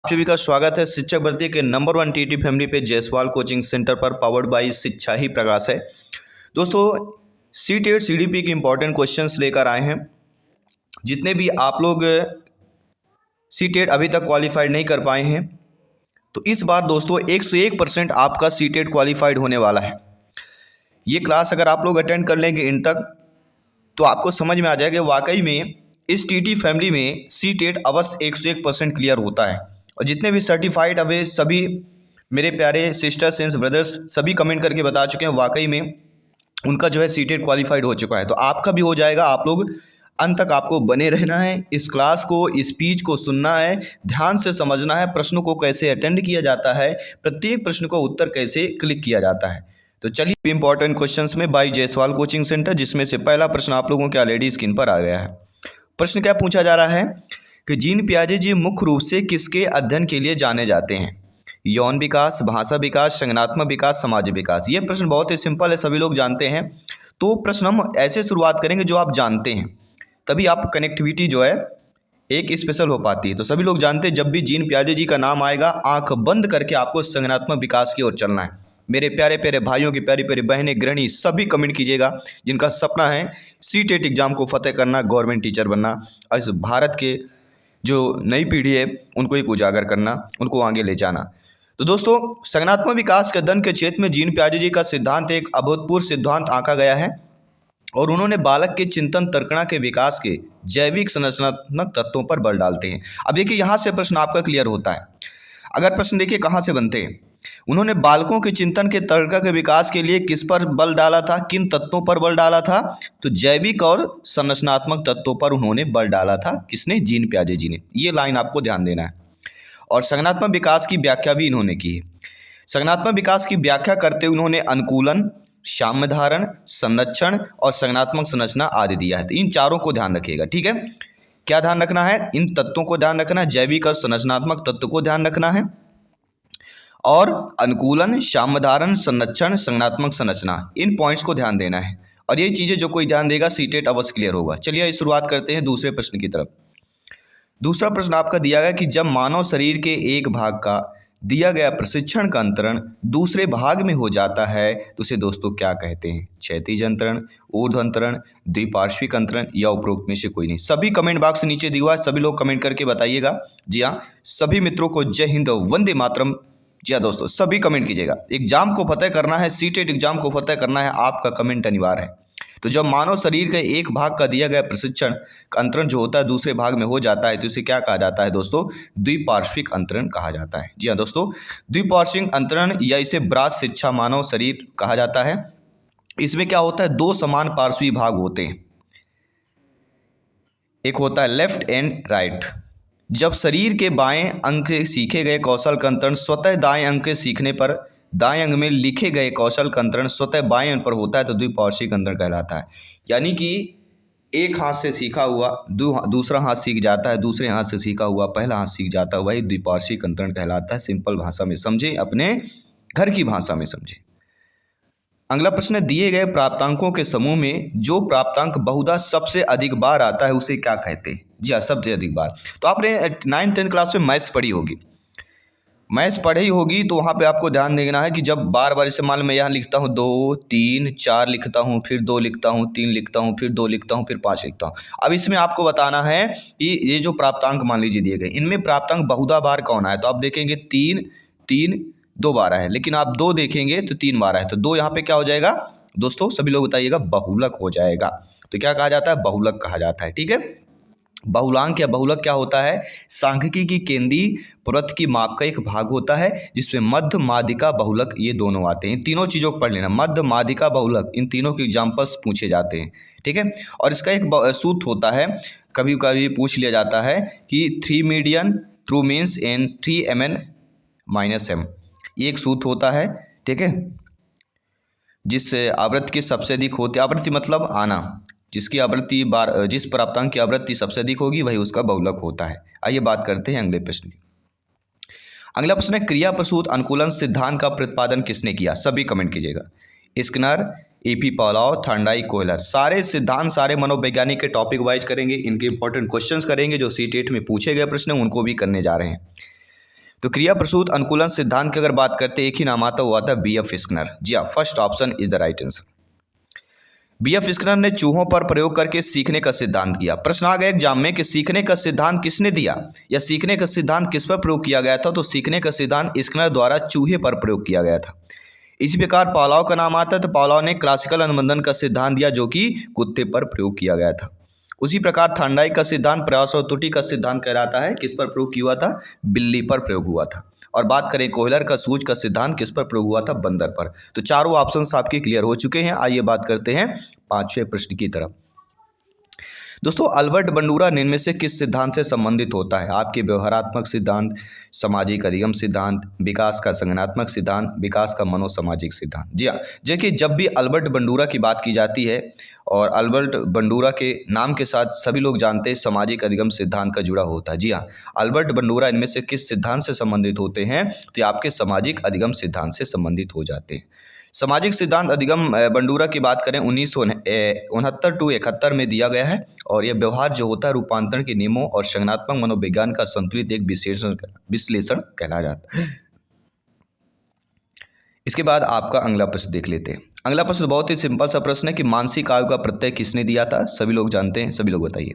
आप सभी का स्वागत है शिक्षक भर्ती के नंबर 1 टीटी फैमिली पे जायसवाल कोचिंग सेंटर पर, पावर्ड बाय शिक्षा ही प्रकाश है। दोस्तों, सीटेट सीडीपी के इंपॉर्टेंट क्वेश्चंस लेकर आए हैं। जितने भी आप लोग सीटेट अभी तक क्वालिफाइड नहीं कर पाए हैं, तो इस बार दोस्तों 101% आपका सीटेट क्वालिफाइड होने वाला है। ये क्लास अगर आप लोग अटेंड कर लेंगे इन तक, तो आपको समझ में आ जाएगा कि वाकई में इस टीटी फैमिली में सीटेट अवश्य 101% क्लियर होता है। और जितने भी सर्टिफाइड अवे सभी मेरे प्यारे सिस्टर्स एंड ब्रदर्स सभी कमेंट करके बता चुके हैं वाकई में उनका जो है सीटेट क्वालिफाइड हो चुका है। तो आपका भी हो जाएगा। आप लोग अंत तक आपको बने रहना है, इस क्लास को, इस स्पीच को सुनना है, ध्यान से समझना है, प्रश्नों को कैसे अटेंड किया जाता है, प्रत्येक प्रश्न को उत्तर कैसे क्लिक किया जाता है। तो चलिए इंपॉर्टेंट क्वेश्चंस में बाय जायसवाल कोचिंग सेंटर, जिसमें से पहला प्रश्न आप लोगों के ऑलरेडी स्क्रीन पर आ गया है। प्रश्न क्या पूछा जा रहा है कि जीन पियाजे जी मुख्य रूप से किसके अध्ययन के लिए जाने जाते हैं? यौन विकास, भाषा विकास, संज्ञानात्मक विकास, सामाजिक विकास। ये प्रश्न बहुत ही सिंपल है, सभी लोग जानते हैं। तो प्रश्न हम ऐसे शुरुआत करेंगे जो आप जानते हैं, तभी आप कनेक्टिविटी जो है एक स्पेशल हो पाती है। तो सभी लोग जानते हैं जब भी जीन पियाजे जी का नाम आएगा, आंख बंद करके आपको संज्ञानात्मक विकास की ओर चलना है। मेरे प्यारे प्यारे भाइयों की प्यारी प्यारी बहनें, गृहिणी सभी कमेंट कीजिएगा जिनका सपना है सीटेट एग्जाम को फतेह करना, गवर्नमेंट टीचर बनना, और इस भारत के जो नई पीढ़ी है उनको एक उजागर करना, उनको आगे ले जाना। तो दोस्तों, संज्ञानात्मक विकास के अध्ययन के क्षेत्र में जीन पियाजे जी का सिद्धांत एक अभूतपूर्व सिद्धांत आंका गया है और उन्होंने बालक के चिंतन तर्कणा के विकास के जैविक संरचनात्मक तत्वों पर बल डालते हैं। अब देखिए, यहाँ से प्रश्न आपका क्लियर होता है। अगर प्रश्न देखिए कहाँ से बनते हैं, उन्होंने बालकों के चिंतन के तर्क के विकास के लिए किस पर बल डाला था, किन तत्वों पर बल डाला था? तो जैविक और संरचनात्मक तत्वों पर उन्होंने बल डाला था। किसने? जीन पियाजे जी ने। ये लाइन आपको ध्यान देना है। और संज्ञानात्मक विकास की व्याख्या भी इन्होंने की है। संज्ञानात्मक विकास की व्याख्या करते हुए उन्होंने अनुकूलन, साम्य धारण, संरक्षण और संज्ञानात्मक संरचना आदि दिया है। तो इन चारों को ध्यान रखिएगा, ठीक है। क्या ध्यान रखना है? इन तत्वों को ध्यान रखना है, जैविक और संरचनात्मक तत्व को ध्यान रखना है, और अनुकूलन, साम्य धारण, संरक्षण, संज्ञानात्मक संरचना, इन पॉइंट्स को ध्यान देना है। और ये चीज़ें जो कोई ध्यान देगा सीटेट अवश्य क्लियर होगा। चलिए शुरुआत करते हैं दूसरे प्रश्न की तरफ। दूसरा प्रश्न आपका दिया गया कि जब मानव शरीर के एक भाग का दिया गया प्रशिक्षण का अंतरण दूसरे भाग में हो जाता है तो उसे दोस्तों क्या कहते हैं? क्षैतिज अंतरण, ऊर्ध्व अंतरण, द्विपार्श्विक अंतरण, या उपरोक्त में से कोई नहीं। सभी कमेंट बॉक्स नीचे दिया हुआ है, सभी लोग कमेंट करके बताइएगा। जी हाँ, सभी मित्रों को जय हिंद, वंदे मातरम। जी हाँ दोस्तों, सभी कमेंट कीजिएगा। एग्जाम को फतेह करना है, सीटेट एग्जाम को फतेह करना है, आपका कमेंट अनिवार्य है। तो जब मानव शरीर के एक भाग का दिया गया प्रशिक्षण का अंतरण जो होता है दूसरे भाग में हो जाता है तो इसे क्या कहा जाता है दोस्तों? द्विपार्श्विक अंतरण कहा जाता है। जी हाँ दोस्तों, द्विपार्श्विक अंतरण या इसे ब्रास शिक्षा मानव शरीर कहा जाता है। इसमें क्या होता है? दो समान पार्श्वी भाग होते हैं, एक होता है लेफ्ट एंड राइट। जब शरीर के बाएं अंग से सीखे गए कौशल का अंतरण स्वतः दाएं अंग के सीखने पर दाएं अंग में लिखे गए कौशल का अंतरण स्वतः बाएं अंग पर होता है तो द्विपार्श्विक अंतरण कहलाता है। यानी कि एक हाथ से सीखा हुआ दूसरा हाथ सीख जाता है, दूसरे हाथ से सीखा हुआ पहला हाथ सीख जाता है, वही द्विपार्श्विक अंतरण कहलाता है। सिंपल भाषा में समझें, अपने घर की भाषा में समझें। अगला प्रश्न है, दिए गए प्राप्तांकों के समूह में जो प्राप्तांक बहुधा सबसे अधिक बार आता है उसे क्या कहते हैं? जी हाँ, सबसे अधिक बार। तो आपने 9th 10th क्लास में मैथ्स पढ़ी होगी, मैथ्स पढ़ी होगी, तो वहाँ पे आपको ध्यान देना है कि जब बार बार इसे मान लो मैं यहाँ लिखता हूँ 2 3 4 लिखता हूँ, फिर 2 लिखता हूँ, 3 लिखता हूँ, फिर 2 लिखता हूँ, फिर 5 लिखता हूँ। अब इसमें आपको बताना है कि ये जो प्राप्तांक मान लीजिए दिए गए, इनमें प्राप्तांक बहुधा बार कौन आया? तो आप देखेंगे 3 3 2 बार है, लेकिन आप 2 देखेंगे तो 3 बार है, तो 2 यहाँ पे क्या हो जाएगा दोस्तों? सभी लोग बताइएगा, बहुलक हो जाएगा। तो क्या कहा जाता है? बहुलक कहा जाता है, ठीक है। बहुलांक या बहुलक क्या होता है? सांख्यिकी की केंद्रीय प्रवृत्ति की माप का एक भाग होता है जिसमें मध्य, माध्यिका, बहुलक ये दोनों आते हैं। इन तीनों चीज़ों को पढ़ लेना, मध्य, माध्यिका, बहुलक, इन तीनों के एग्जाम्पल्स पूछे जाते हैं, ठीक है। और इसका एक सूत्र होता है, कभी कभी पूछ लिया जाता है कि 3 median through means N 3 mn - m, ये एक सूत्र होता है, ठीक है। जिस आवृत्ति की सबसे अधिक होती, आवृत्ति मतलब आना, जिसकी आवृत्ति जिस प्राप्तांक की आवृत्ति सबसे अधिक होगी वही उसका बहुलक होता है। आइए बात करते हैं अगले प्रश्न की। अगला प्रश्न है, क्रिया प्रसूत अनुकूलन सिद्धांत का प्रतिपादन किसने किया? सभी कमेंट कीजिएगा। Skinner, A P Pavlov, Thorndike, Kohler. सारे सिद्धांत सारे मनोवैज्ञानिक के टॉपिक वाइज करेंगे, इनके इंपॉर्टेंट क्वेश्चंस करेंगे, जो सीटेट में पूछे गए प्रश्न उनको भी करने जा रहे हैं। तो क्रिया प्रसूत अनुकूलन सिद्धांत की अगर बात करते एक ही नाम आता हुआ था बी एफ स्किनर। जी हाँ, first option is the right answer. B F Skinner ने चूहों पर प्रयोग करके सीखने का सिद्धांत किया। प्रश्न आ गया एग्जाम में कि सीखने का सिद्धांत किसने दिया या सीखने का सिद्धांत किस पर प्रयोग किया गया था। तो सीखने का सिद्धांत स्किनर द्वारा चूहे पर प्रयोग किया गया था। इसी प्रकार पावलोव का नाम आता है तो पावलोव ने क्लासिकल अनुबंधन का सिद्धांत दिया जो कि कुत्ते पर प्रयोग किया गया था। उसी प्रकार थांडाइक का सिद्धांत प्रयास और त्रुटि का सिद्धांत कहलाता है, किस पर प्रयोग किया हुआ था, बिल्ली पर प्रयोग हुआ था। और बात करें कोहलर का सूझ का सिद्धांत किस पर प्रयोग हुआ था, बंदर पर। तो चारों ऑप्शंस आपके क्लियर हो चुके हैं। आइए बात करते हैं पांचवें प्रश्न की तरफ। दोस्तों अल्बर्ट बंडूरा निम्न में से किस सिद्धांत से संबंधित होता है। आपके व्यवहारात्मक सिद्धांत, सामाजिक अधिगम सिद्धांत, विकास का संज्ञानात्मक सिद्धांत, विकास का मनोसामाजिक सिद्धांत। जी हाँ, देखिए जब भी अल्बर्ट बंडूरा की बात की जाती है और अल्बर्ट बंडूरा के नाम के साथ सभी लोग जानते हैं सामाजिक अधिगम सिद्धांत का जुड़ा होता है। जी हाँ, अल्बर्ट बंडूरा इनमें से किस सिद्धांत से संबंधित होते हैं, तो आपके सामाजिक अधिगम सिद्धांत से संबंधित हो जाते हैं। सामाजिक सिद्धांत अधिगम बंडूरा की बात करें 1969 टू 71 में दिया गया है और यह व्यवहार जो होता है रूपांतरण के नियमों और संज्ञानात्मक मनोविज्ञान का संतुलित एक विश्लेषण कहला जाता है। इसके बाद आपका अगला प्रश्न देख लेते हैं। अगला प्रश्न बहुत ही सिंपल सा प्रश्न है कि मानसिक आयु का प्रत्यय किसने दिया था। सभी लोग जानते हैं, सभी लोग बताइए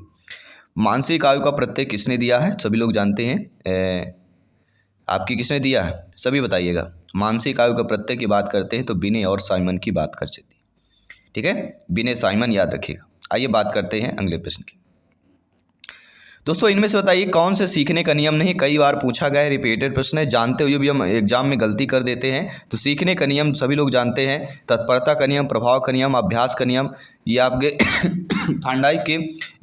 मानसिक आयु का प्रत्यय किसने दिया है। सभी लोग जानते हैं, आपकी किसने दिया है, सभी बताइएगा। मानसिक आयु का प्रत्यय की बात करते हैं तो बिने और साइमन की बात कर सकती है। ठीक है, बिने साइमन याद रखिएगा। आइए बात करते हैं अगले प्रश्न की। दोस्तों इनमें से बताइए कौन से सीखने का नियम नहीं, कई बार पूछा गया है, रिपीटेड प्रश्न है, जानते हुए भी हम एग्जाम में गलती कर देते हैं। तो सीखने का नियम सभी लोग जानते हैं, तत्परता का नियम, प्रभाव का नियम, अभ्यास का नियम। ये आपके थांडाइक के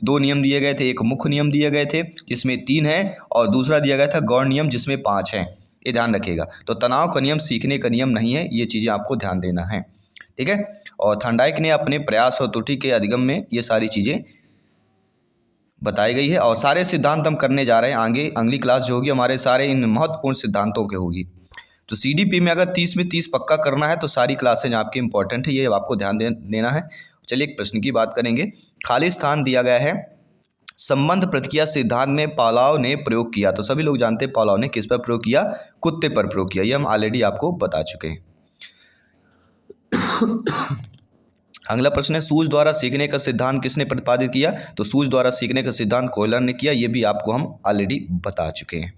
दो नियम दिए गए थे, एक मुख्य नियम दिए गए थे जिसमें 3 है और दूसरा दिया गया था गौण नियम जिसमें 5 हैं। ये ध्यान रखिएगा। तो तनाव का नियम सीखने का नियम नहीं है, ये चीज़ें आपको ध्यान देना है। ठीक है, और थांडाइक ने अपने प्रयास और त्रुटि के अधिगम में ये सारी चीज़ें बताई गई है और सारे सिद्धांत हम करने जा रहे हैं आगे। अगली क्लास जो होगी हमारे सारे इन महत्वपूर्ण सिद्धांतों के होगी। तो सीडीपी में अगर 30 में 30 पक्का करना है तो सारी क्लासेज आपकी इंपॉर्टेंट है, ये आपको ध्यान देना है। चलिए एक प्रश्न की बात करेंगे। खाली स्थान दिया गया है, संबंध प्रतिक्रिया सिद्धांत में पावलोव ने प्रयोग किया। तो सभी लोग जानते हैं पावलोव ने किस पर प्रयोग किया, कुत्ते पर प्रयोग किया। ये हम ऑलरेडी आपको बता चुके हैं। अगला प्रश्न है सूझ द्वारा सीखने का सिद्धांत किसने प्रतिपादित किया। तो सूझ द्वारा सीखने का सिद्धांत कोहलर ने किया, ये भी आपको हम ऑलरेडी बता चुके हैं।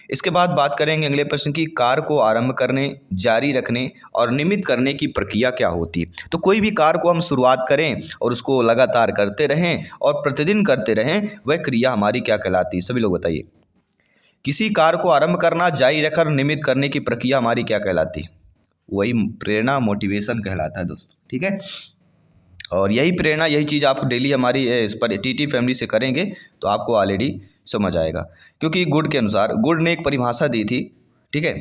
इसके बाद बात करेंगे अगले प्रश्न की, कार्य को आरंभ करने, जारी रखने और नियमित करने की प्रक्रिया क्या होती है। तो कोई भी कार्य को हम शुरुआत करें और उसको लगातार करते रहें और प्रतिदिन करते रहें, वह क्रिया हमारी क्या कहलाती है। सभी लोग बताइए, किसी कार्य को आरंभ करना, जारी रखकर नियमित करने की प्रक्रिया हमारी क्या कहलाती है। वही प्रेरणा, मोटिवेशन कहलाता है दोस्तों। ठीक है, और यही प्रेरणा, यही चीज़ आप डेली हमारी इस पर टीटी फैमिली से करेंगे तो आपको ऑलरेडी समझ आएगा। क्योंकि गुड के अनुसार गुड ने एक परिभाषा दी थी। ठीक है,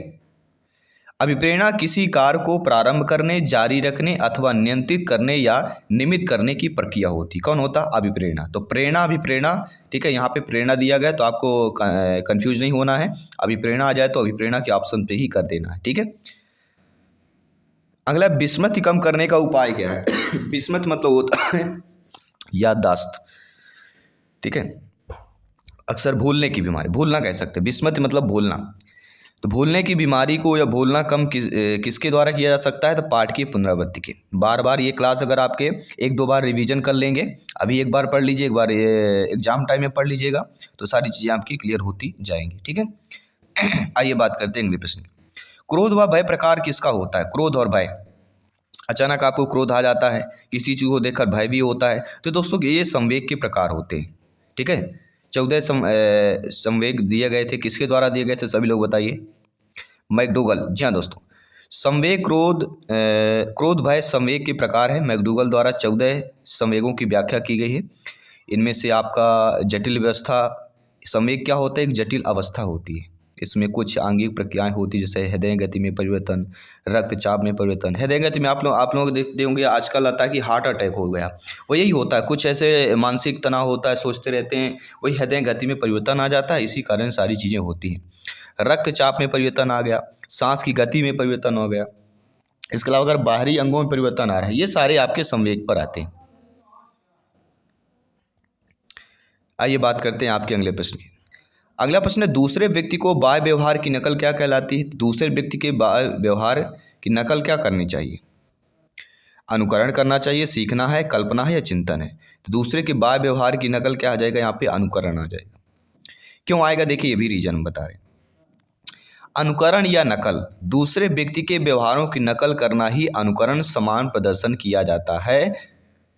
अभिप्रेरणा किसी कार्य को प्रारंभ करने, जारी रखने अथवा नियंत्रित करने या नियमित करने की प्रक्रिया होती। कौन होता, अभिप्रेरणा। तो प्रेरणा, अभिप्रेरणा। ठीक है, यहाँ पे प्रेरणा दिया गया तो आपको कंफ्यूज नहीं होना है। अभिप्रेरणा आ जाए तो अभिप्रेरणा के ऑप्शन पे ही कर देना है। ठीक है, अगला विस्मृति कम करने का उपाय क्या है। विस्मृति मतलब होता है याददाश्त। ठीक है, अक्सर भूलने की बीमारी, भूलना कह सकते हैं, विस्मृति मतलब भूलना। तो भूलने की बीमारी को या भूलना कम किसके द्वारा किया जा सकता है। तो पाठ की पुनरावृत्ति के, बार बार ये क्लास अगर आपके 1-2 बार रिवीजन कर लेंगे, अभी एक बार पढ़ लीजिए, एक बार एग्जाम टाइम में पढ़ लीजिएगा तो सारी चीज़ें आपकी क्लियर होती जाएंगी। ठीक है, आइए बात करते हैं अगले प्रश्न की। क्रोध व भय प्रकार किसका होता है। क्रोध और भय, अचानक आपको क्रोध आ जाता है, किसी चीज़ को देखकर भय भी होता है। तो दोस्तों ये संवेग के प्रकार होते हैं। ठीक है, 14 संवेग दिए गए थे, किसके द्वारा दिए गए थे, सभी लोग बताइए। मैकडूगल। जी हाँ दोस्तों, संवेग, क्रोध भय संवेग के प्रकार है। मैकडूगल द्वारा 14 संवेगों की व्याख्या की गई है। इनमें से आपका जटिल व्यवस्था, संवेग क्या होता है, एक जटिल अवस्था होती है। इसमें कुछ आंगिक प्रक्रियाएं होती है, जैसे हृदय गति में परिवर्तन, रक्तचाप में परिवर्तन। हृदय गति में आप लोग देखते होंगे आजकल आता है कि हार्ट अटैक हो गया, वो यही होता है। कुछ ऐसे मानसिक तनाव होता है, सोचते रहते हैं, वही हृदय गति में परिवर्तन आ जाता है, इसी कारण सारी चीज़ें होती हैं। रक्तचाप में परिवर्तन आ गया, सांस की गति में परिवर्तन हो गया, इसके अलावा अगर बाहरी अंगों में परिवर्तन आ रहा है, ये सारे आपके संवेग पर आते हैं। आइए बात करते हैं आपके अगले प्रश्न की। अगला प्रश्न है, दूसरे व्यक्ति को बाह्य व्यवहार की नकल क्या कहलाती है? दूसरे व्यक्ति के बाह्य व्यवहार की नकल क्या करनी चाहिए? अनुकरण करना चाहिए, सीखना है, कल्पना है या चिंतन है? तो दूसरे के बाह्य व्यवहार की नकल क्या आ जाएगा? यहाँ पे अनुकरण आ जाएगा। क्यों आएगा? देखिए ये भी रीजन हम बता रहे हैं। अनुकरण या नकल, दूसरे व्यक्ति के व्यवहारों की नकल करना ही अनुकरण समान प्रदर्शन किया जाता है,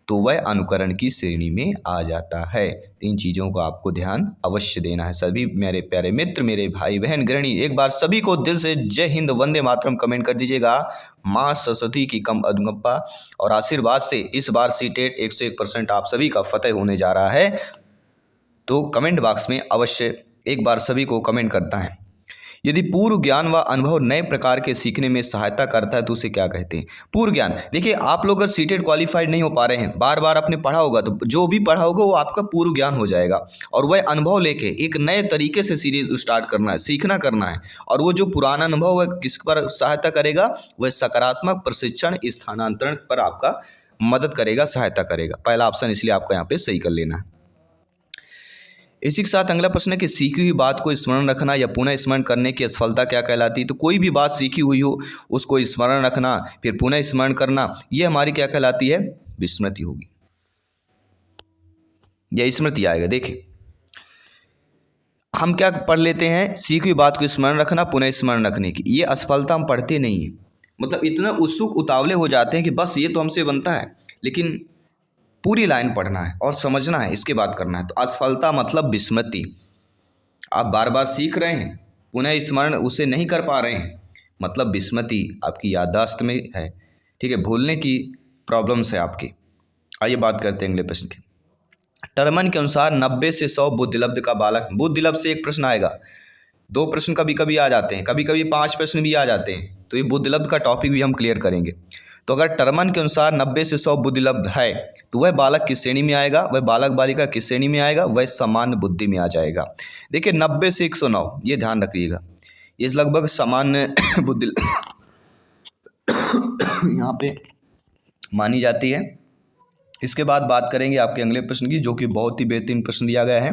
तो वह अनुकरण की श्रेणी में आ जाता है। इन चीज़ों को आपको ध्यान अवश्य देना है। सभी मेरे प्यारे मित्र, मेरे भाई बहन गृहिणी, एक बार सभी को दिल से जय हिंद वंदे मातरम कमेंट कर दीजिएगा। माँ सरस्वती की कम अनुकंपा और आशीर्वाद से इस बार सीटेट 101% आप सभी का फतेह होने जा रहा है। तो कमेंट बॉक्स में अवश्य एक बार सभी को कमेंट करता है। यदि पूर्व ज्ञान व अनुभव नए प्रकार के सीखने में सहायता करता है तो उसे क्या कहते हैं? पूर्व ज्ञान, देखिए आप लोग अगर सीटेट क्वालिफाइड नहीं हो पा रहे हैं, बार बार आपने पढ़ा होगा, तो जो भी पढ़ा होगा वो आपका पूर्व ज्ञान हो जाएगा। और वह अनुभव लेके एक नए तरीके से सीरीज स्टार्ट करना है, सीखना करना है। और वो जो पुराना अनुभव है किस पर सहायता करेगा? वह सकारात्मक प्रशिक्षण स्थानांतरण पर आपका मदद करेगा, सहायता करेगा। पहला ऑप्शन इसलिए आपको यहाँ पे सही कर लेना है। इसी के साथ अगला प्रश्न है कि सीखी हुई बात को स्मरण रखना या पुनः स्मरण करने की असफलता क्या कहलाती है? तो कोई भी बात सीखी हुई हो उसको स्मरण रखना फिर पुनः स्मरण करना, ये हमारी क्या कहलाती है? विस्मृति होगी या स्मृति आएगा। देखिए हम क्या पढ़ लेते हैं, सीखी हुई बात को स्मरण रखना, पुनः स्मरण रखने की, ये असफलता हम पढ़ते नहीं है। मतलब इतना उत्सुक उतावले हो जाते हैं कि बस ये तो हमसे बनता है, लेकिन पूरी लाइन पढ़ना है और समझना है, इसके बाद करना है। तो असफलता मतलब विस्मृति। आप बार बार सीख रहे हैं, पुनः स्मरण उसे नहीं कर पा रहे हैं, मतलब विस्मृति आपकी याददाश्त में है। ठीक है, भूलने की प्रॉब्लम्स है आपकी। आइए बात करते हैं अगले प्रश्न की। टर्मन के अनुसार 90 से 100 बुद्धिलब्ध का बालक, बुद्धिलब्ध से एक प्रश्न आएगा, 2 प्रश्न कभी कभी आ जाते हैं, कभी कभी 5 प्रश्न भी आ जाते हैं। तो ये बुद्धिलब्ध का टॉपिक भी हम क्लियर करेंगे। तो अगर टर्मन के अनुसार 90 से 100 बुद्धिलब्ध है तो वह बालक किस श्रेणी में आएगा? वह बालक बालिका किस श्रेणी में आएगा? वह सामान्य बुद्धि में आ जाएगा। देखिए 90 से 109 ये ध्यान रखिएगा, ये लगभग सामान्य बुद्धि यहाँ पे मानी जाती है। इसके बाद बात करेंगे आपके अगले प्रश्न की, जो कि बहुत ही बेहतरीन प्रश्न दिया गया है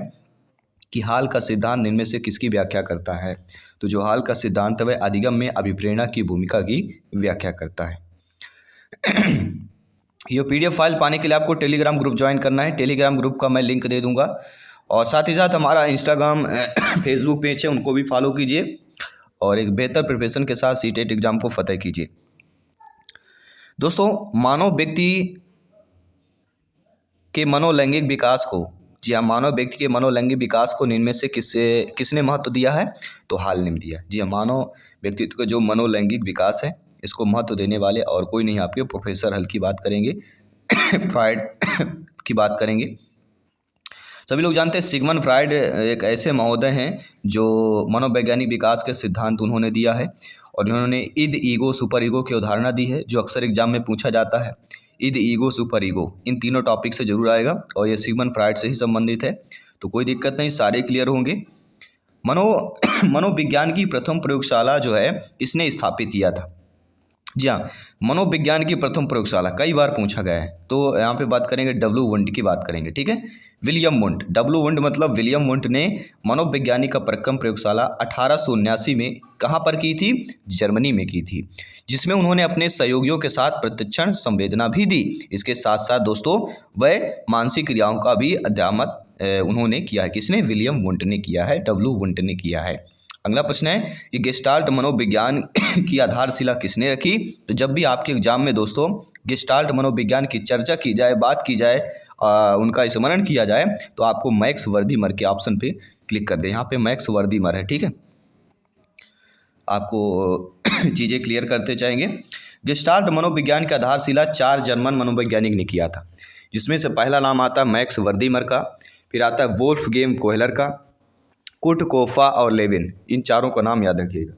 कि हाल का सिद्धांत इनमें से किसकी व्याख्या करता है? तो जो हाल का सिद्धांत है वह अधिगम में अभिप्रेरणा की भूमिका की व्याख्या करता है। ये पीडीएफ फाइल पाने के लिए आपको टेलीग्राम ग्रुप ज्वाइन करना है। टेलीग्राम ग्रुप का मैं लिंक दे दूंगा, और साथ ही साथ हमारा इंस्टाग्राम फेसबुक पेज है, उनको भी फॉलो कीजिए और एक बेहतर प्रिपरेशन के साथ सीटेट एग्जाम को फतेह कीजिए। दोस्तों, मानव व्यक्ति के मनोलैंगिक विकास को, जी हाँ, मानव व्यक्ति के मनोलैंगिक विकास को इनमें से किसने महत्व दिया है? तो हाल ने दिया। जी हाँ, मानव व्यक्तित्व का जो मनोलैंगिक विकास है इसको महत्व देने वाले और कोई नहीं, आपके प्रोफेसर हल की बात करेंगे फ्राइड की बात करेंगे। सभी लोग जानते हैं सिगमंड फ्राइड एक ऐसे महोदय हैं जो मनोवैज्ञानिक विकास के सिद्धांत उन्होंने दिया है, और इन्होंने इद, ईगो, सुपर ईगो की उदाहरणा दी है, जो अक्सर एग्जाम में पूछा जाता है। इद, ईगो, सुपर ईगो, इन तीनों टॉपिक से जरूर आएगा और ये सिगमंड फ्राइड से ही संबंधित है, तो कोई दिक्कत नहीं, सारे क्लियर होंगे। मनोविज्ञान की प्रथम प्रयोगशाला जो है इसने स्थापित किया था। जी हाँ, मनोविज्ञान की प्रथम प्रयोगशाला कई बार पूछा गया है, तो यहाँ पे बात करेंगे डब्ल्यू वुंड की बात करेंगे। ठीक है, विलियम वुंड, डब्ल्यू वुंड मतलब विलियम वुंड ने मनोविज्ञानिक का प्रथम प्रयोगशाला 1879 में कहाँ पर की थी? जर्मनी में की थी, जिसमें उन्होंने अपने सहयोगियों के साथ प्रशिक्षण संवेदना भी दी। इसके साथ साथ दोस्तों वह मानसिक क्रियाओं का भी अध्ययन उन्होंने किया है। किसने? विलियम वुंड ने किया है, डब्ल्यू वुंड ने किया है। अगला प्रश्न है कि गेस्टाल्ट मनोविज्ञान की आधारशिला किसने रखी? तो जब भी आपके एग्जाम में दोस्तों गेस्टाल्ट मनोविज्ञान की चर्चा की जाए, बात की जाए, उनका स्मरण किया जाए, तो आपको मैक्स वर्दीमर के ऑप्शन पे क्लिक कर दें। यहाँ पे मैक्स वर्दीमर है। ठीक है, आपको चीज़ें क्लियर करते जाएंगे। गेस्टाल्ट मनोविज्ञान की आधारशिला 4 जर्मन मनोवैज्ञानिक ने किया था, जिसमें से पहला नाम आता है मैक्स वर्दीमर का, फिर आता है वोल्फगेंग कोहलर का, कुर्ट कोफा और लेविन, इन चारों का नाम याद रखिएगा।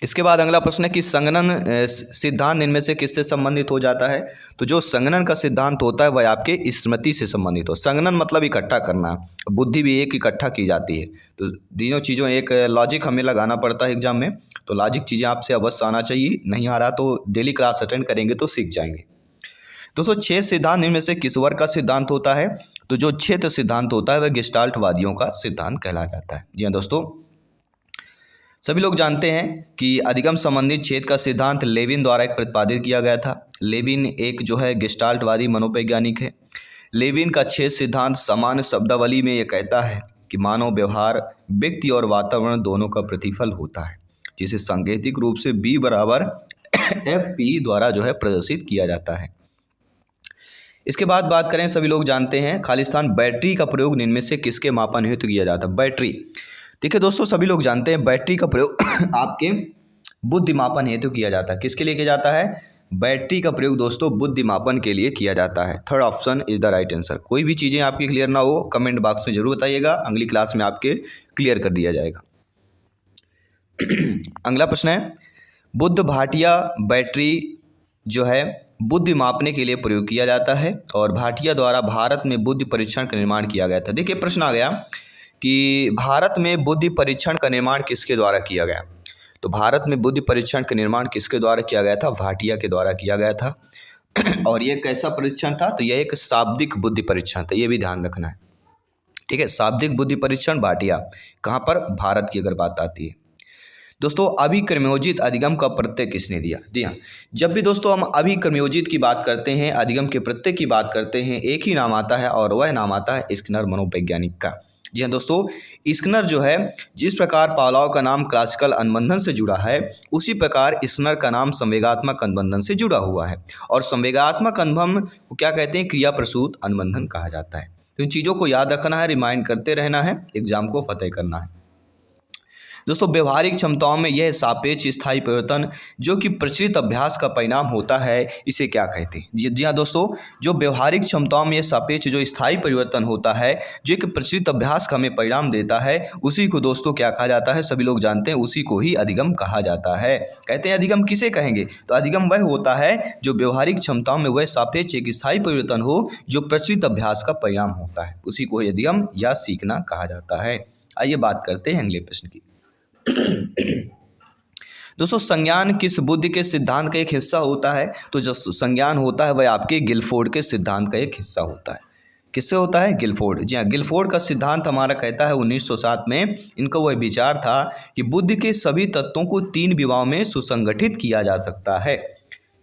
इसके बाद अगला प्रश्न है कि संगणन सिद्धांत इनमें से किससे संबंधित हो जाता है? तो जो संगणन का सिद्धांत होता है वह आपके स्मृति से संबंधित हो। संगणन मतलब इकट्ठा करना, बुद्धि भी एक इकट्ठा की जाती है, तो तीनों चीज़ों एक लॉजिक हमें लगाना पड़ता है एग्जाम में, तो लॉजिक चीज़ें आपसे अवश्य आना चाहिए, नहीं आ रहा तो डेली क्लास अटेंड करेंगे तो सीख जाएंगे। दोस्तों 6 सिद्धांत इनमें से किस वर्ग का सिद्धांत होता है? तो जो क्षेत्र सिद्धांत होता है वह गेस्टाल्टवादियों का सिद्धांत कहला जाता है। जी हाँ दोस्तों, सभी लोग जानते हैं कि अधिगम संबंधित क्षेत्र का सिद्धांत लेविन द्वारा एक प्रतिपादित किया गया था। लेविन एक जो है गेस्टाल्टवादी मनोवैज्ञानिक है। लेविन का क्षेत्र सिद्धांत सामान्य शब्दावली में यह कहता है कि मानव व्यवहार व्यक्ति और वातावरण दोनों का प्रतिफल होता है, जिसे सांकेतिक रूप से B बराबर FP द्वारा जो है प्रदर्शित किया जाता है। इसके बाद बात करें, सभी लोग जानते हैं खालिस्तान बैटरी का प्रयोग निम्न में से किसके मापन हेतु किया जाता है? बैटरी। देखिए दोस्तों, सभी लोग जानते हैं बैटरी का प्रयोग आपके बुद्धिमापन हेतु किया जाता है। किसके लिए किया जाता है? बैटरी का प्रयोग दोस्तों बुद्धिमापन के लिए किया जाता है। Third option is the right answer. कोई भी चीज़ें आपकी क्लियर ना हो कमेंट बॉक्स में जरूर बताइएगा, अगली क्लास में आपके क्लियर कर दिया जाएगा। अगला प्रश्न है, बुद्ध भाटिया बैटरी जो है बुद्धि मापने के लिए प्रयोग किया जाता है और भाटिया द्वारा भारत में बुद्धि परीक्षण का निर्माण किया गया था। देखिए प्रश्न आ गया कि भारत में बुद्धि परीक्षण का निर्माण किसके द्वारा किया गया? तो भारत में बुद्धि परीक्षण का निर्माण किसके द्वारा किया गया था? भाटिया के द्वारा किया गया था। और ये कैसा परीक्षण था? तो यह एक शाब्दिक बुद्धि परीक्षण था, ये भी ध्यान रखना है। ठीक है, शाब्दिक बुद्धि परीक्षण भाटिया, कहाँ पर? भारत की अगर बात आती है। दोस्तों अभिक्रमयोजित अधिगम का प्रत्यय किसने दिया? जी हाँ, जब भी दोस्तों हम अभिक्रमयोजित की बात करते हैं, अधिगम के प्रत्यय की बात करते हैं, एक ही नाम आता है और वह नाम आता है स्किनर मनोवैज्ञानिक का। जी हाँ दोस्तों, स्किनर जो है, जिस प्रकार पावलोव का नाम क्लासिकल अनुबंधन से जुड़ा है, उसी प्रकार स्किनर का नाम संवेगात्मक अनुबंधन से जुड़ा हुआ है। और संवेगात्मक अनुबंधन को क्या कहते हैं? क्रिया प्रसूत अनुबंधन कहा जाता है। तो इन चीज़ों को याद रखना है, रिमाइंड करते रहना है, एग्जाम को फतेह करना है। दोस्तों व्यवहारिक क्षमताओं में यह सापेक्ष स्थायी परिवर्तन जो कि प्रचलित अभ्यास का परिणाम होता है, इसे क्या कहते हैं? जी हाँ दोस्तों, जो व्यवहारिक क्षमताओं में यह सापेक्ष जो स्थायी परिवर्तन होता है, जो कि प्रचलित अभ्यास का हमें परिणाम देता है, उसी को दोस्तों क्या कहा जाता है? सभी लोग जानते हैं, उसी को ही अधिगम कहा जाता है। कहते हैं अधिगम किसे कहेंगे? तो अधिगम वह होता है जो व्यवहारिक क्षमताओं में वह सापेक्ष एक स्थायी परिवर्तन हो जो प्रचलित अभ्यास का परिणाम होता है, उसी को ही अधिगम या सीखना कहा जाता है। आइए बात करते हैं अगले प्रश्न की। दोस्तों संज्ञान किस बुद्धि के सिद्धांत का एक हिस्सा होता है? तो जो संज्ञान होता है वह आपके गिलफोर्ड के सिद्धांत का एक हिस्सा होता है। किससे होता है? गिलफोर्ड। जी हाँ, गिलफोर्ड का सिद्धांत हमारा कहता है 1907 में इनका वह विचार था कि बुद्धि के सभी तत्वों को 3 विभागों में सुसंगठित किया जा सकता है।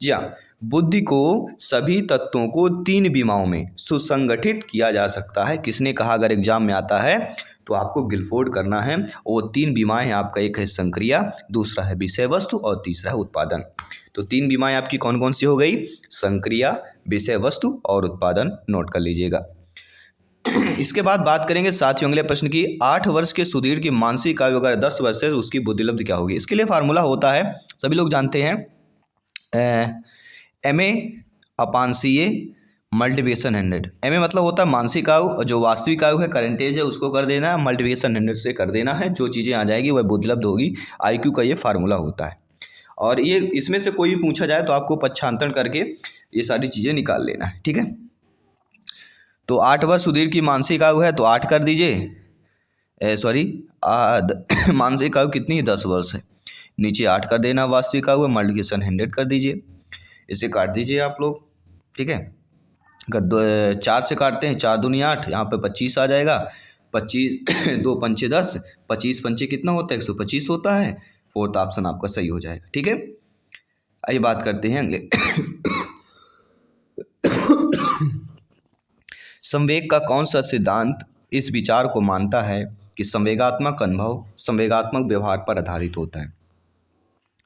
जी हाँ, बुद्धि को सभी तत्वों को 3 विभागों में सुसंगठित किया जा सकता है। किसने कहा? अगर एग्जाम में आता है तो आपको गिलफोर्ड करना है। वो 3 बीमाएं हैं, आपका एक है संक्रिया, दूसरा है विषय वस्तु और तीसरा है उत्पादन। तो 3 बीमाएं आपकी कौन कौन सी हो गई? संक्रिया, विषय वस्तु और उत्पादन। नोट कर लीजिएगा। इसके बाद बात करेंगे साथियों अगले प्रश्न की। 8 वर्ष के सुधीर की मानसिक आयु अगर 10 वर्ष है तो उसकी बुद्धिलब्धि क्या होगी? इसके लिए फार्मूला होता है, सभी लोग जानते हैं, MA/CA मल्टीप्लिकेशन 100। MA मतलब होता है मानसिक आयु, और जो वास्तविक आयु है करंट एज है उसको कर देना है, मल्टीप्लिकेशन 100 से कर देना है। जो चीज़ें आ जाएगी वह बुद्धिलब्ध होगी। IQ का ये फार्मूला होता है। और ये इसमें से कोई भी पूछा जाए तो आपको पक्षांतरण करके ये सारी चीज़ें निकाल लेना है। ठीक है, तो 8 वर्ष सुधीर की मानसिक आयु है तो 8 कर दीजिए, मानसिक आयु कितनी है? 10 वर्ष है। नीचे 8 कर देना, वास्तविक आयु है, मल्टीप्लिकेशन 100 कर दीजिए, इसे काट दीजिए आप लोग। ठीक है, अगर 4 से काटते हैं, 4 दूनी 8, यहाँ पे 25 आ जाएगा। 25 2 पंचे 10, 25 पंचे कितना होता है? 125 होता है। 4th ऑप्शन आपका सही हो जाएगा। ठीक है, आइए बात करते हैं अगले। संवेग का कौन सा सिद्धांत इस विचार को मानता है कि संवेगात्मक अनुभव संवेगात्मक व्यवहार पर आधारित होता है?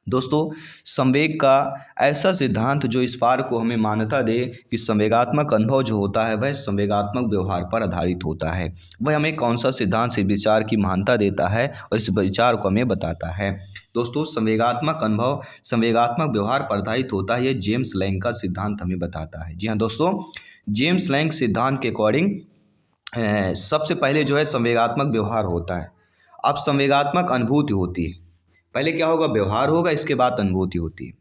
दोस्तों संवेग का ऐसा सिद्धांत जो इस बार को हमें मान्यता दे कि संवेगात्मक अनुभव जो होता है वह संवेगात्मक व्यवहार पर आधारित होता है, वह हमें कौन सा सिद्धांत से विचार की महानता देता है और इस विचार को हमें बताता है? दोस्तों संवेगात्मक अनुभव संवेगात्मक व्यवहार पर आधारित होता है, ये जेम्स लैंग का सिद्धांत हमें बताता है। जी हाँ दोस्तों, जेम्स लैंग सिद्धांत के अकॉर्डिंग सबसे पहले जो है संवेगात्मक व्यवहार होता है। अब संवेगात्मक अनुभूति होती है, पहले क्या होगा? व्यवहार होगा, इसके बाद अनुभूति होती है।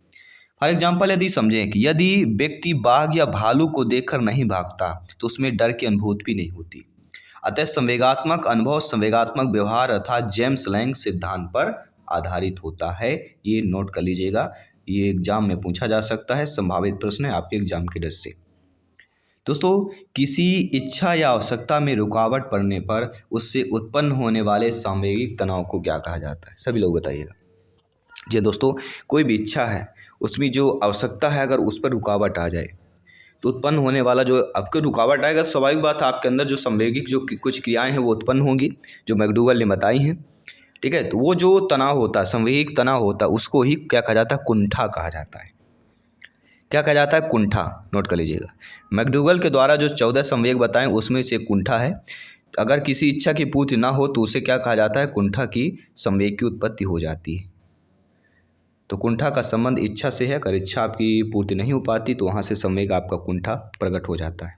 फॉर एग्जाम्पल यदि समझें कि यदि व्यक्ति बाघ या भालू को देखकर नहीं भागता तो उसमें डर की अनुभूति भी नहीं होती। अतः संवेगात्मक अनुभव संवेगात्मक व्यवहार अर्थात जेम्स लैंग सिद्धांत पर आधारित होता है। ये नोट कर लीजिएगा, ये एग्जाम में पूछा जा सकता है, संभावित प्रश्न है आपके एग्जाम की दृष्टि से। दोस्तों किसी इच्छा या आवश्यकता में रुकावट पड़ने पर उससे उत्पन्न होने वाले संवेगिक तनाव को क्या कहा जाता है? सभी लोग बताइएगा। जी दोस्तों, कोई भी इच्छा है, उसमें जो आवश्यकता है अगर उस पर रुकावट आ जाए तो उत्पन्न होने वाला जो आपको रुकावट आएगा तो स्वाभाविक बात है आपके अंदर जो संवेगिक जो कुछ क्रियाएं हैं वो उत्पन्न होंगी, जो मैकडूगल ने बताई हैं। ठीक है, तो वो जो तनाव होता है, संवेगिक तनाव होता है, उसको ही क्या कहा जाता है? कुंठा कहा जाता है। क्या कहा जाता है? कुंठा। नोट कर लीजिएगा। मैकडूगल के द्वारा जो 14 संवेग बताएं उसमें से कुंठा है। अगर किसी इच्छा की पूर्ति ना हो तो उसे क्या कहा जाता है? कुंठा की संवेग की उत्पत्ति हो जाती है। तो कुंठा का संबंध इच्छा से है। अगर इच्छा आपकी पूर्ति नहीं हो पाती तो वहाँ से संवेग आपका कुंठा प्रकट हो जाता है।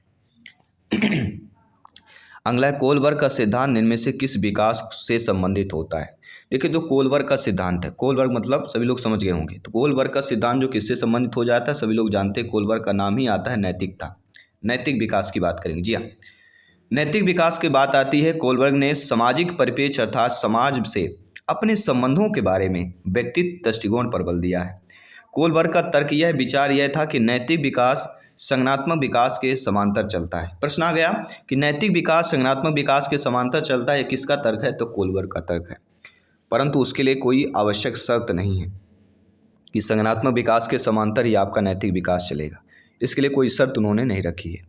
अगला है कोलबर्ग का सिद्धांत निम्न से किस विकास से संबंधित होता है? देखिए, जो कोलबर्ग का सिद्धांत है, कोलबर्ग मतलब सभी लोग समझ गए होंगे। तो कोलबर्ग का सिद्धांत जो किससे संबंधित हो जाता है, सभी लोग जानते हैं। कोलबर्ग का नाम ही आता है नैतिकता, नैतिक विकास की बात करेंगे। जी हाँ, नैतिक विकास की बात आती है। कोलबर्ग ने सामाजिक परिप्रेक्ष्य अर्थात समाज से अपने संबंधों के बारे में व्यक्तित्व दृष्टिकोण पर बल दिया है। कोलबर्ग का तर्क यह विचार यह था कि नैतिक विकास संज्ञानात्मक विकास के समांतर चलता है। प्रश्न आ गया कि नैतिक विकास संज्ञानात्मक विकास के समांतर चलता है, किसका तर्क है? तो कोलबर्ग का तर्क है। परंतु उसके लिए कोई आवश्यक शर्त नहीं है कि संज्ञानात्मक विकास के समांतर ही आपका नैतिक विकास चलेगा। इसके लिए कोई शर्त उन्होंने नहीं रखी है।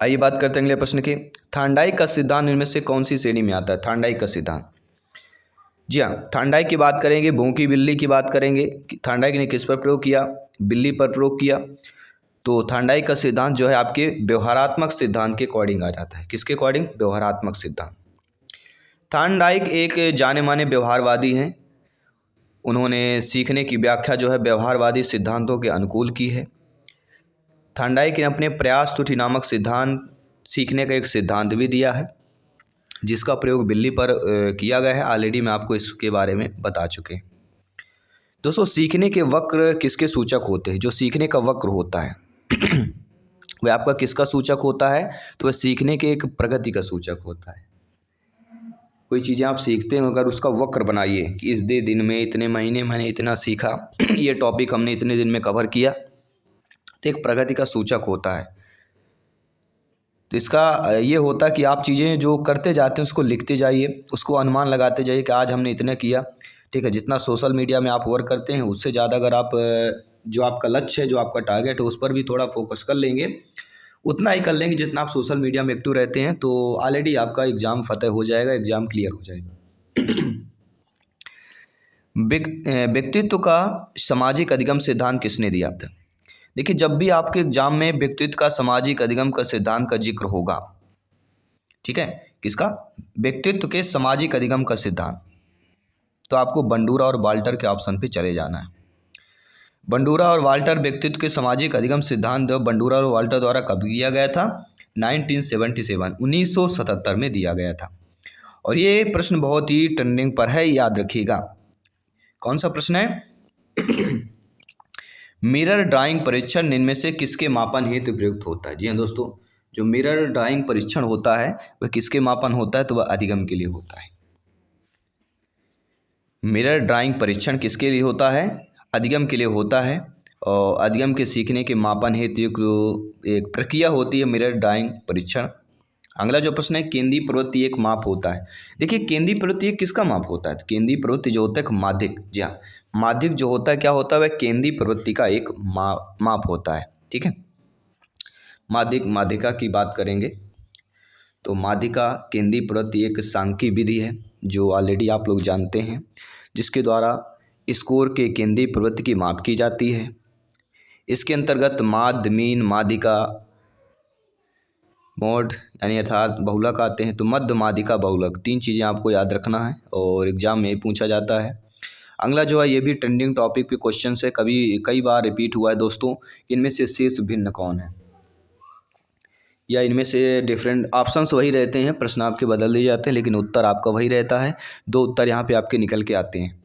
आइए बात करते हैं अगले प्रश्न की। थार्नडाइक का सिद्धांत इनमें से कौन सी श्रेणी में आता है? थार्नडाइक का सिद्धांत, जी हाँ, थार्नडाइक की बात करेंगे, भूखी बिल्ली की बात करेंगे। थार्नडाइक ने किस पर प्रयोग किया? बिल्ली पर प्रयोग किया। तो थार्नडाइक का सिद्धांत जो है आपके व्यवहारात्मक सिद्धांत के अकॉर्डिंग आ जाता है। किसके अकॉर्डिंग? व्यवहारात्मक सिद्धांत। थार्नडाइक एक जाने माने व्यवहारवादी हैं। उन्होंने सीखने की व्याख्या जो है व्यवहारवादी सिद्धांतों के अनुकूल की है। थार्नडाइक ने अपने प्रयास त्रुटि नामक सिद्धांत सीखने का एक सिद्धांत भी दिया है, जिसका प्रयोग बिल्ली पर किया गया है। ऑलरेडी मैं आपको इसके बारे में बता चुके हैं। दोस्तों, सीखने के वक्र किसके सूचक होते हैं? जो सीखने का वक्र होता है वह आपका किसका सूचक होता है? तो वह सीखने के एक प्रगति का सूचक होता है। कोई चीज़ें आप सीखते हैं, अगर उसका वक्र बनाइए कि इस दिन में इतने महीने मैंने इतना सीखा, ये टॉपिक हमने इतने दिन में कवर किया, तो एक प्रगति का सूचक होता है। तो इसका ये होता है कि आप चीज़ें जो करते जाते हैं उसको लिखते जाइए, उसको अनुमान लगाते जाइए कि आज हमने इतना किया। ठीक है, जितना सोशल मीडिया में आप वर्क करते हैं उससे ज़्यादा अगर आप जो आपका लक्ष्य है, जो आपका टारगेट है, उस पर भी थोड़ा फोकस कर लेंगे, उतना ही कर लेंगे जितना आप सोशल मीडिया में एक्टिव रहते हैं, तो ऑलरेडी आपका एग्ज़ाम फतेह हो जाएगा, एग्ज़ाम क्लियर हो जाएगा। व्यक्तित्व का सामाजिक अधिगम सिद्धांत किसने दिया था? देखिए, जब भी आपके एग्जाम में व्यक्तित्व का सामाजिक अधिगम का सिद्धांत का जिक्र होगा, ठीक है, किसका? व्यक्तित्व के सामाजिक अधिगम का सिद्धांत, तो आपको बंडूरा और वाल्टर के ऑप्शन पे चले जाना है। बंडूरा और वाल्टर व्यक्तित्व के सामाजिक अधिगम सिद्धांत बंडूरा और वाल्टर द्वारा कब दिया गया था? 1977 में दिया गया था। और ये प्रश्न बहुत ही ट्रेंडिंग पर है, याद रखिएगा। कौन सा प्रश्न है? मिरर ड्राइंग परीक्षण निम्न में से किसके मापन हेतु प्रयुक्त होता है? जी हाँ दोस्तों, जो मिरर ड्राइंग परीक्षण होता है वह किसके मापन होता है? तो वह अधिगम के लिए होता है। मिरर ड्राइंग परीक्षण किसके लिए होता है? अधिगम के लिए होता है। और अधिगम के सीखने के मापन हेतु एक प्रक्रिया होती है मिरर ड्राइंग परीक्षण। अगला जो प्रश्न है, केंद्रीय प्रवृत्ति एक माप होता है। देखिए, केंद्रीय प्रवृत्ति एक किसका माप होता है? तो केंद्रीय प्रवृत्ति जो होता है माध्यिक, जी हाँ, माध्यिक जो होता है क्या होता है? वह केंद्रीय प्रवृत्ति का एक माप होता है। ठीक है, माध्यिक माध्यिका की बात करेंगे तो माध्यिका केंद्रीय प्रवृत्ति एक सांख्यिकी विधि है जो ऑलरेडी आप लोग जानते हैं, जिसके द्वारा स्कोर के केंद्रीय प्रवृत्ति की माप की जाती है। इसके अंतर्गत माध्य, मीन, माध्यिका, मोड यानी अर्थात बहुलक आते हैं। तो मध्य, माध्यिका, बहुलक, तीन चीज़ें आपको याद रखना है और एग्जाम में पूछा जाता है। अगला जो है ये भी ट्रेंडिंग टॉपिक पे क्वेश्चन है, कई बार रिपीट हुआ है दोस्तों। इनमें से शेष भिन्न कौन है? या इनमें से डिफरेंट ऑप्शंस वही रहते हैं, प्रश्न आपके बदल दिए जाते हैं, लेकिन उत्तर आपका वही रहता है। दो उत्तर यहाँ पे आपके निकल के आते हैं।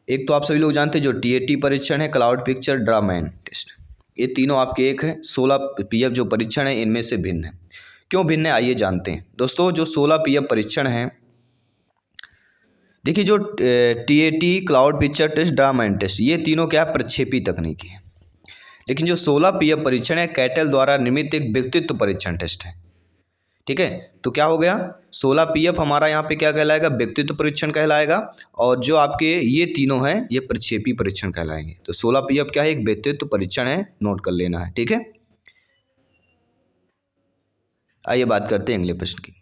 एक तो आप सभी लोग जानते हैं जो TAT परीक्षण है, क्लाउड पिक्चर, ड्रामैन टेस्ट, ये तीनों आपके एक है। 16 PF जो परीक्षण है इनमें से भिन्न है। क्यों भिन्न है आइए जानते हैं दोस्तों। जो 16 PF परीक्षण है, देखिए जो TAT, cloud picture test, draw a man test, ये तीनों क्या प्रक्षेपी तकनीकी है। लेकिन जो 16 PF परीक्षण है कैटल द्वारा निर्मित एक व्यक्तित्व परीक्षण टेस्ट है। ठीक है, तो क्या हो गया, 16 PF हमारा यहाँ पे क्या कहलाएगा, व्यक्तित्व परीक्षण कहलाएगा, और जो आपके ये तीनों हैं ये प्रक्षेपी परीक्षण कहलाएंगे। तो 16 PF क्या है, एक व्यक्तित्व परीक्षण है, नोट कर लेना है। ठीक है, आइए बात करते हैं अगले प्रश्न की।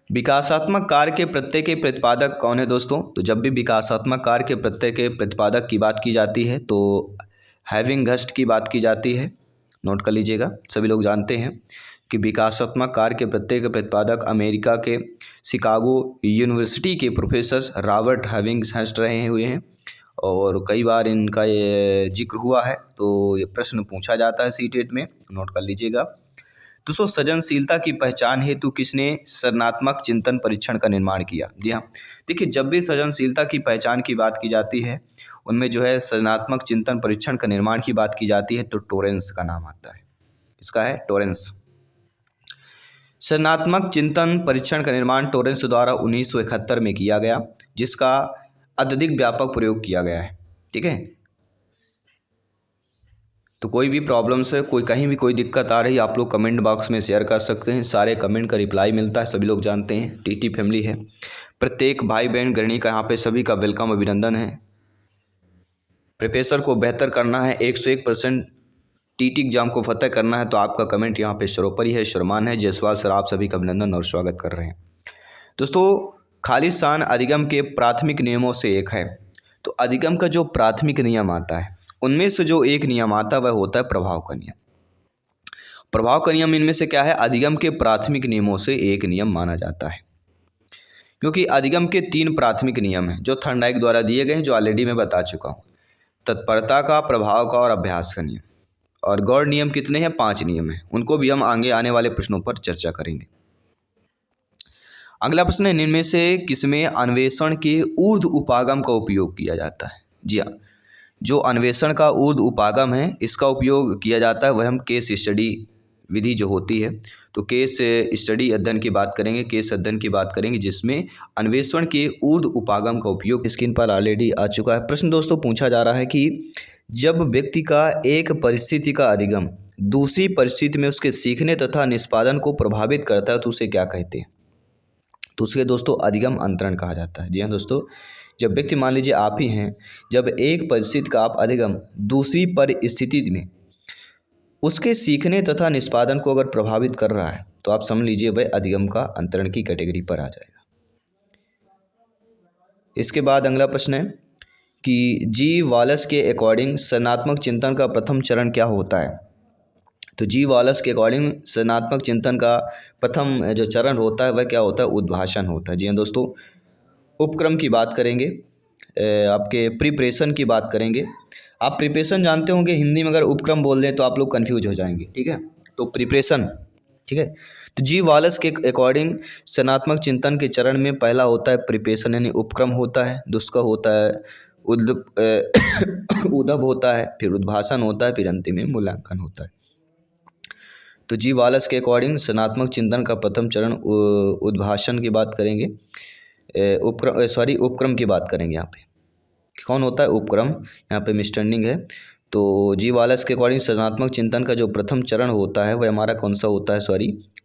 विकासात्मक कार्य के प्रत्यय के प्रतिपादक कौन है दोस्तों? तो जब भी विकासात्मक कार्य के प्रत्यय के प्रतिपादक की बात की जाती है तो हैविंगहर्स्ट की बात की जाती है। नोट कर लीजिएगा, सभी लोग जानते हैं कि विकासात्मक कार्य के प्रत्यय के प्रतिपादक अमेरिका के शिकागो यूनिवर्सिटी के प्रोफेसर रॉबर्ट हैविंगहर्स्ट रहे हुए हैं, और कई बार इनका ये जिक्र हुआ है, तो ये प्रश्न पूछा जाता है सीटेट में, नोट कर लीजिएगा। दोस्तों, सृजनशीलता की पहचान हेतु किसने सृजनात्मक चिंतन परीक्षण का निर्माण किया? जी हाँ, देखिए जब भी सृजनशीलता की पहचान की बात की जाती है उनमें जो है सृजनात्मक चिंतन परीक्षण का निर्माण की बात की जाती है तो टोरेंस का नाम आता है। इसका है टोरेंस। सृजनात्मक चिंतन परीक्षण का निर्माण टोरेंस द्वारा 1971 में किया गया, जिसका अत्यधिक व्यापक प्रयोग किया गया है। ठीक है, तो कोई भी प्रॉब्लम्स है, कोई कहीं भी कोई दिक्कत आ रही, आप लोग कमेंट बॉक्स में शेयर कर सकते हैं। सारे कमेंट का रिप्लाई मिलता है, सभी लोग जानते हैं टीटी फैमिली है। प्रत्येक भाई बहन गृहिणी का यहाँ पे सभी का वेलकम, अभिनंदन है। प्रिपरेशन को बेहतर करना है, 101% टीटी एग्जाम को फतह करना है, तो आपका कमेंट यहाँ पे सर्वोपरि है, शर्मान है। जायसवाल सर, आप सभी का अभिनंदन और स्वागत कर रहे हैं। दोस्तों, खालिस्तान अधिगम के प्राथमिक नियमों से एक है। तो अधिगम का जो प्राथमिक नियम आता है उनमें से जो एक नियम आता है वह होता है प्रभाव का नियम। प्रभाव का नियम इनमें से क्या है, अधिगम के प्राथमिक नियमों से एक नियम माना जाता है, क्योंकि अधिगम के 3 प्राथमिक नियम हैं जो थॉर्नडाइक द्वारा दिए गए हैं, जो ऑलरेडी मैं बता चुका हूँ। तत्परता का, प्रभाव का और अभ्यास का नियम। और गौड़ नियम कितने हैं? 5 नियम हैं, उनको भी हम आगे आने वाले प्रश्नों पर चर्चा करेंगे। अगला प्रश्न है, इनमें से किसमें अन्वेषण के ऊर्ध्व उपागम का उपयोग किया जाता है? जी हाँ, जो अन्वेषण का ऊर्ध्व उपागम है इसका उपयोग किया जाता है वह हम केस स्टडी विधि जो होती है, तो केस स्टडी अध्ययन की बात करेंगे, केस अध्ययन की बात करेंगे, जिसमें अन्वेषण के ऊर्ध्व उपागम का उपयोग स्क्रीन पर ऑलरेडी आ चुका है। प्रश्न दोस्तों पूछा जा रहा है कि जब व्यक्ति का एक परिस्थिति का अधिगम दूसरी परिस्थिति में उसके सीखने तथा निष्पादन को प्रभावित करता है तो उसे क्या कहते हैं? तो उसके दोस्तों अधिगम अंतरण कहा जाता है। जी हाँ दोस्तों, जब व्यक्ति, मान लीजिए आप ही हैं, जब एक परिस्थिति का आप अधिगम दूसरी परिस्थिति में उसके सीखने तथा निष्पादन को अगर प्रभावित कर रहा है तो आप समझ लीजिए वह अधिगम का अंतरण की कैटेगरी पर आ जाएगा। इसके बाद अगला प्रश्न है कि जी वॉलेस के अकॉर्डिंग सृजनात्मक चिंतन का प्रथम चरण क्या होता है? तो जी वॉलेस के अकॉर्डिंग सृजनात्मक चिंतन का प्रथम जो चरण होता है वह क्या होता है? उद्भाषण होता है। जी हाँ दोस्तों, उपक्रम की बात करेंगे, आपके प्रिपरेशन की बात करेंगे। आप प्रिपरेशन जानते होंगे, हिंदी में अगर उपक्रम बोल दें तो आप लोग कंफ्यूज हो जाएंगे। ठीक है, तो प्रिपरेशन, ठीक है। तो जी वॉलेस के अकॉर्डिंग सृजनात्मक चिंतन के चरण में पहला होता है प्रिपरेशन यानी उपक्रम होता है, दूसरा होता है उद्भव होता है, फिर उद्भाषण होता है, फिर अंतिम में मूल्यांकन होता है। तो जी वॉलेस के अकॉर्डिंग सृजनात्मक चिंतन का प्रथम चरण उद्भाषण की बात करेंगे, उपक्रम की बात करेंगे। यहाँ पे कौन होता है? उपक्रम, यहाँ पे मिसअंडरस्टैंडिंग है। तो जी वॉलेस के अकॉर्डिंग सृजनात्मक चिंतन का जो प्रथम चरण होता है वह हमारा कौन सा होता है?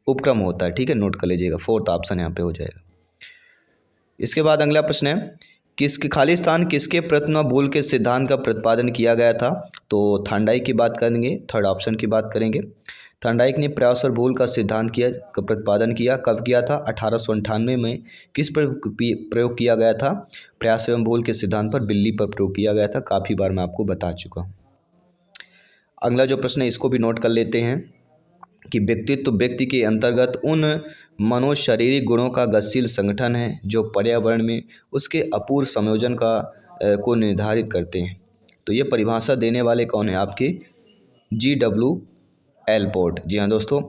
उपक्रम होता है। ठीक है, नोट कर लीजिएगा, 4th ऑप्शन यहाँ पे हो जाएगा। इसके बाद अगला प्रश्न है, किसके खालिस्तान किसके प्रयत्न भूल के सिद्धांत का प्रतिपादन किया गया था? तो थॉर्नडाइक की बात करेंगे, 3rd ऑप्शन की बात करेंगे। थॉर्नडाइक ने प्रयास और भूल का सिद्धांत का प्रतिपादन किया, कब किया था? 1898 में। किस पर प्रयोग किया गया था? प्रयास एवं भूल के सिद्धांत पर बिल्ली पर प्रयोग किया गया था, काफ़ी बार मैं आपको बता चुका हूँ। अगला जो प्रश्न है इसको भी नोट कर लेते हैं कि व्यक्तित्व व्यक्ति के अंतर्गत उन मनोशारीरिक गुणों का गतिशील संगठन है जो पर्यावरण में उसके अपूर्व संयोजन को निर्धारित करते हैं। तो ये परिभाषा देने वाले कौन है? आपके GW एल्पोर्ट। जी हाँ दोस्तों,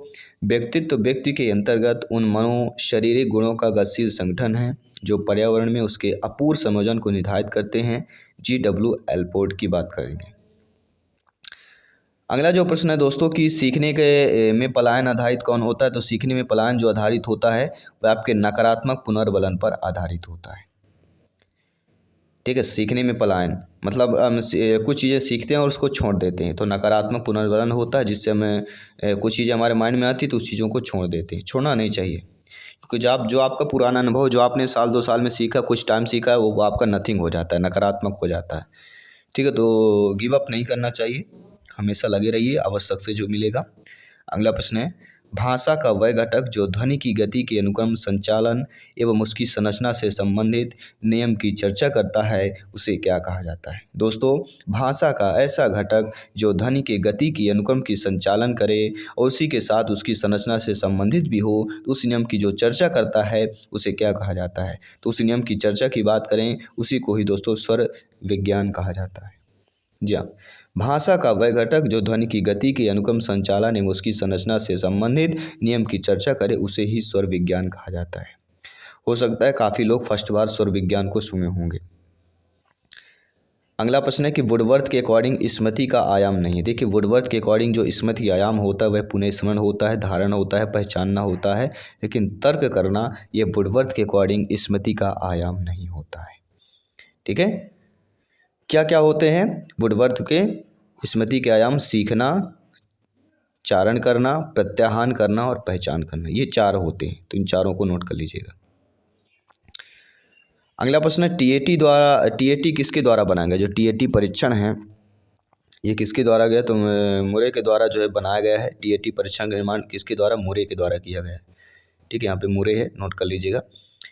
व्यक्तित्व व्यक्ति के अंतर्गत उन मनोशारीरिक गुणों का गतिशील संगठन है जो पर्यावरण में उसके अपूर्व संयोजन को निर्धारित करते हैं। GW एल्पोर्ट की बात करेंगे। अगला जो प्रश्न है दोस्तों कि सीखने के में पलायन आधारित कौन होता है? तो सीखने में पलायन जो आधारित होता है वह आपके नकारात्मक पुनर्बलन पर आधारित होता है। ठीक है। सीखने में पलायन मतलब हम कुछ चीज़ें सीखते हैं और उसको छोड़ देते हैं, तो नकारात्मक पुनर्वलन होता है, जिससे हमें कुछ चीज़ें हमारे माइंड में आती है तो उस चीज़ों को छोड़ देते हैं। छोड़ना नहीं चाहिए, क्योंकि जो आपका पुराना अनुभव, जो आपने साल 2 साल में सीखा, कुछ टाइम सीखा है, वो आपका नथिंग हो जाता है, नकारात्मक हो जाता है। ठीक है, तो गिव अप नहीं करना चाहिए, हमेशा लगे रहिए, आवश्यक से जो मिलेगा। अगला प्रश्न है, भाषा का वह घटक जो ध्वनि की गति के अनुक्रम संचालन एवं उसकी संरचना से संबंधित नियम की चर्चा करता है, उसे क्या कहा जाता है? दोस्तों, भाषा का ऐसा घटक जो ध्वनि के गति की अनुक्रम की संचालन करे और उसी के साथ उसकी संरचना से संबंधित भी हो, तो उस नियम की जो चर्चा करता है उसे क्या कहा जाता है? तो उस नियम की चर्चा की बात करें, उसी को ही दोस्तों स्वर विज्ञान कहा जाता है। जी हाँ, भाषा का वह घटक जो ध्वनि की गति के अनुक्रम संचालन एवं उसकी संरचना से संबंधित नियम की चर्चा करे, उसे ही स्वर विज्ञान कहा जाता है। हो सकता है काफ़ी लोग फर्स्ट बार स्वर विज्ञान को सुने होंगे। अगला प्रश्न है कि वुडवर्थ के अकॉर्डिंग स्मृति का आयाम नहीं है। देखिए, वुडवर्थ के अकॉर्डिंग जो स्मृति आयाम होता है वह पुनः स्मरण होता है, धारण होता है, पहचानना होता है, लेकिन तर्क करना ये वुडवर्थ के अकॉर्डिंग स्मृति का आयाम नहीं होता है। ठीक है, क्या क्या होते हैं वुडवर्थ के स्मृति के आयाम? सीखना, चारण करना, प्रत्याहान करना और पहचान करना, ये 4 होते हैं, तो इन चारों को नोट कर लीजिएगा। अगला प्रश्न है, टीएटी किसके द्वारा बनाया गया? जो टीएटी परीक्षण है ये किसके द्वारा गया? तो मुरे के द्वारा जो है बनाया गया है। टीएटी परीक्षण का निर्माण किसके द्वारा? मुरे के द्वारा किया गया है। ठीक है, यहाँ पे मुरे है, नोट कर लीजिएगा।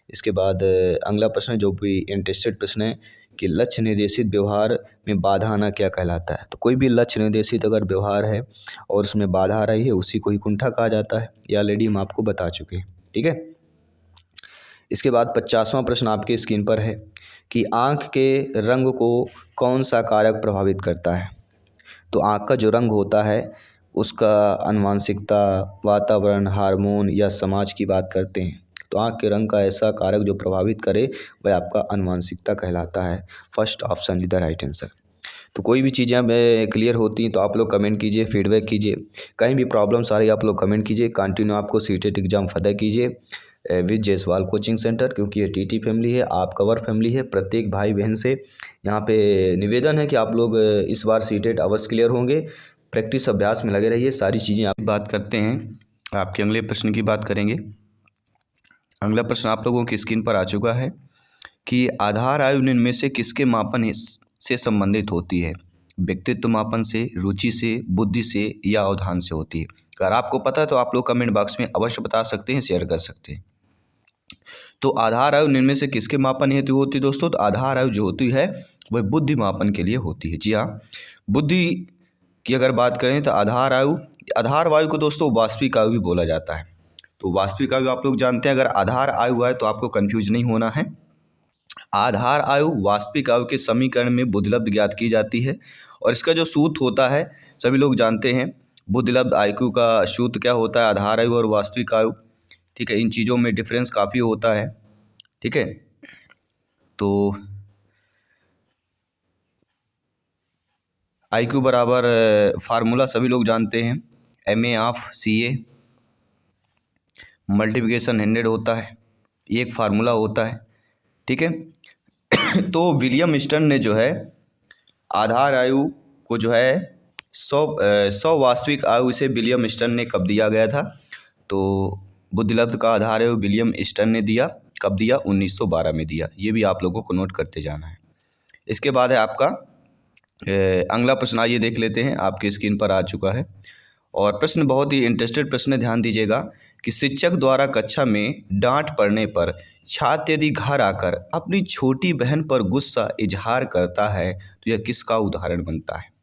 इसके बाद अगला प्रश्न जो भी इंटरेस्टेड प्रश्न है कि लक्ष्य निर्देशित व्यवहार में बाधा आना क्या कहलाता है? तो कोई भी लक्ष्य निर्देशित अगर व्यवहार है और उसमें बाधा आ रही है, उसी को ही कुंठा कहा जाता है। ये ऑलरेडी हम आपको बता चुके हैं। ठीक है, इसके बाद 50वां प्रश्न आपके स्क्रीन पर है कि आँख के रंग को कौन सा कारक प्रभावित करता है? तो आँख का जो रंग होता है उसका आनुवंशिकता, वातावरण, हार्मोन या समाज की बात करते हैं, तो आँख के रंग का ऐसा कारक जो प्रभावित करे वह आपका आनुवंशिकता कहलाता है। First option is the right answer. तो कोई भी चीज़ें क्लियर होती हैं तो आप लोग कमेंट कीजिए, फीडबैक कीजिए, कहीं भी प्रॉब्लम्स आ रही है आप लोग कमेंट कीजिए। कंटिन्यू आपको सीटेट एग्जाम फतह कीजिए विद जयसवाल कोचिंग सेंटर, क्योंकि ये टीटी फैमिली है, आप कवर फैमिली है। प्रत्येक भाई बहन से यहाँ पे निवेदन है कि आप लोग इस बार सीटेट अवश्य क्लियर होंगे। प्रैक्टिस अभ्यास में लगे रहिए, सारी चीज़ें आप बात करते हैं। आपके अगले प्रश्न की बात करेंगे। अगला प्रश्न आप लोगों की स्क्रीन पर आ चुका है कि आधार आयु इनमें से किसके मापन से संबंधित होती है? व्यक्तित्व मापन से, रुचि से, बुद्धि से या अवधान से होती है? अगर आपको पता है तो आप लोग कमेंट बॉक्स में अवश्य बता सकते हैं, शेयर कर सकते हैं। तो आधार आयु इनमें से किसके मापन हेतु होती है दोस्तों? तो आधार आयु जो होती है वह बुद्धि मापन के लिए होती है। जी हाँ, बुद्धि की अगर बात करें तो आधार आयु को दोस्तों वास्तविक आयु भी बोला जाता है। तो वास्तविक आयु आप लोग जानते हैं, अगर आधार आयु है तो आपको कंफ्यूज नहीं होना है। आधार आयु वास्तविक आयु के समीकरण में बुद्धिलब्ध ज्ञात की जाती है, और इसका जो सूत्र होता है सभी लोग जानते हैं। बुद्धिलब्ध आयु का सूत्र क्या होता है? आधार आयु और वास्तविक आयु। ठीक है, इन चीज़ों में डिफरेंस काफ़ी होता है। ठीक है, तो IQ बराबर फार्मूला सभी लोग जानते हैं, MA ऑफ CA मल्टीप्लिकेशन 100 होता है, ये एक फार्मूला होता है। ठीक है, तो विलियम स्टर्न ने जो है आधार आयु को जो है 100 वास्तविक आयु इसे विलियम स्टर्न ने कब दिया गया था? तो बुद्धिलब्ध का आधार आयु विलियम स्टर्न ने दिया, कब दिया? 1912 में दिया। ये भी आप लोगों को नोट करते जाना है। इसके बाद है आपका अगला प्रश्न, आइए देख लेते हैं, आपके स्क्रीन पर आ चुका है। और प्रश्न बहुत ही इंटरेस्टेड प्रश्न है, ध्यान दीजिएगा कि शिक्षक द्वारा कक्षा में डांट पड़ने पर छात्र यदि घर आकर अपनी छोटी बहन पर गुस्सा इजहार करता है तो यह किसका उदाहरण बनता है?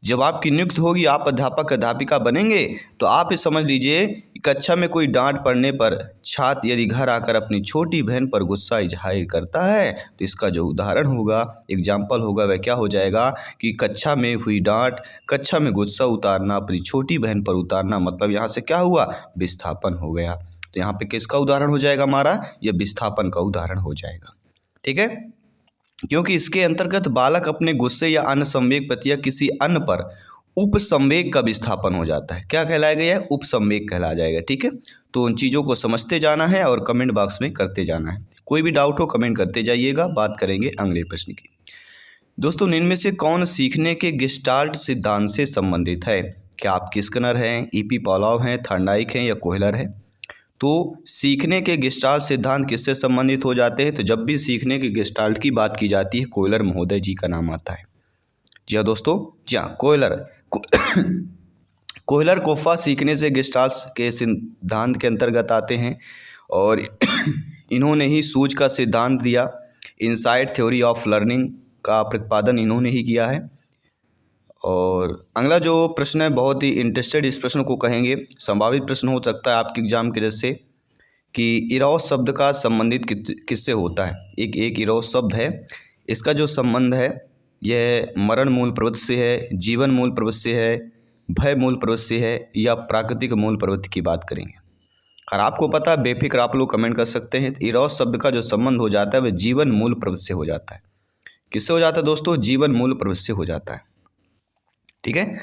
जब आपकी नियुक्ति होगी, आप अध्यापक अध्यापिका बनेंगे, तो आप ये समझ लीजिए कि कक्षा में कोई डांट पड़ने पर छात्र यदि घर आकर अपनी छोटी बहन पर गुस्सा इजहार करता है तो इसका जो उदाहरण होगा, एग्जाम्पल होगा, वह क्या हो जाएगा कि कक्षा में हुई डांट, कक्षा में गुस्सा उतारना, अपनी छोटी बहन पर उतारना, मतलब यहाँ से क्या हुआ? विस्थापन हो गया। तो यहाँ पे किसका उदाहरण हो जाएगा हमारा? यह विस्थापन का उदाहरण हो जाएगा। ठीक है, क्योंकि इसके अंतर्गत बालक अपने गुस्से या अन्य संवेग प्रति या किसी अन्य पर उपसंवेग का विस्थापन हो जाता है। क्या कहलाएगा यह? उपसंवेग कहला जाएगा। ठीक है, तो उन चीज़ों को समझते जाना है और कमेंट बॉक्स में करते जाना है। कोई भी डाउट हो कमेंट करते जाइएगा। बात करेंगे अगले प्रश्न की। दोस्तों, निम्न में से कौन सीखने के गेस्टाल्ट सिद्धांत से संबंधित है? क्या आप किस्कनर हैं, ईपी पॉलाव हैं, थर्नडाइक हैं या कोहलर है? तो सीखने के गेस्टाल्ट सिद्धांत किससे संबंधित हो जाते हैं? तो जब भी सीखने के गेस्टाल्ट की बात की जाती है कोहलर महोदय जी का नाम आता है। जी हाँ दोस्तों, जी हाँ, कोहलर कोफ़ा सीखने से गेस्टाल्ट के सिद्धांत के अंतर्गत आते हैं और इन्होंने ही सूझ का सिद्धांत दिया। इनसाइट थ्योरी ऑफ लर्निंग का प्रतिपादन इन्होंने ही किया है। और अगला जो प्रश्न है बहुत ही इंटरेस्टेड, इस प्रश्न को कहेंगे संभावित प्रश्न हो सकता है आपके एग्जाम के जैसे कि इरोस शब्द का संबंधित किससे होता है? एक इरोस शब्द है, इसका जो संबंध है यह मरण मूल प्रवृत्ति से है, जीवन मूल प्रवृत्ति से है, भय मूल प्रवृत्ति से है या प्राकृतिक मूल प्रवृत्ति की बात करेंगे। अगर आपको पता है बेफिक्र आप लोग कमेंट कर सकते हैं। इरोस शब्द का जो संबंध हो जाता है वह जीवन मूल प्रवृत्ति से हो जाता है। किससे हो जाता है दोस्तों? जीवन मूल प्रवृत्ति से हो जाता है। ठीक है,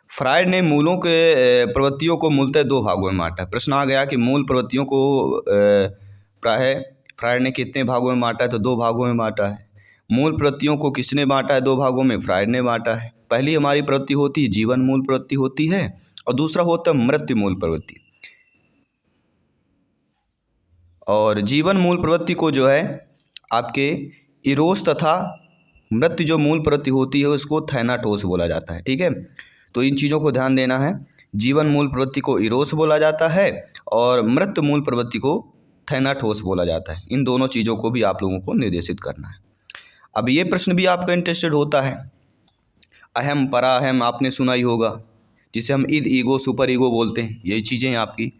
फ्रायड ने मूलों के प्रवृत्तियों को मूलतः दो भागों में बांटा। प्रश्न आ गया कि मूल प्रवृत्तियों को प्राय फ्रायड ने कितने भागों में बांटा है? तो दो भागों में बांटा है। मूल प्रवृत्तियों को किसने बांटा है? दो भागों में फ्रायड ने बांटा है। पहली हमारी प्रवृत्ति होती है जीवन मूल प्रवृत्ति होती है और दूसरा होता है मृत्यु मूल प्रवृत्ति। और जीवन मूल प्रवृत्ति को जो है आपके इरोस तथा मृत्यु जो मूल प्रवृत्ति होती है उसको थैनाटोस बोला जाता है। ठीक है, तो इन चीज़ों को ध्यान देना है। जीवन मूल प्रवृत्ति को इरोस बोला जाता है और मृत्यु मूल प्रवृत्ति को थैनाटोस बोला जाता है। इन दोनों चीज़ों को भी आप लोगों को निर्देशित करना है। अब ये प्रश्न भी आपका इंटरेस्टेड होता है। अहम परा अहम आपने सुना ही होगा, जिसे हम इद ईगो सुपर ईगो बोलते हैं, यही चीज़ें हैं आपकी।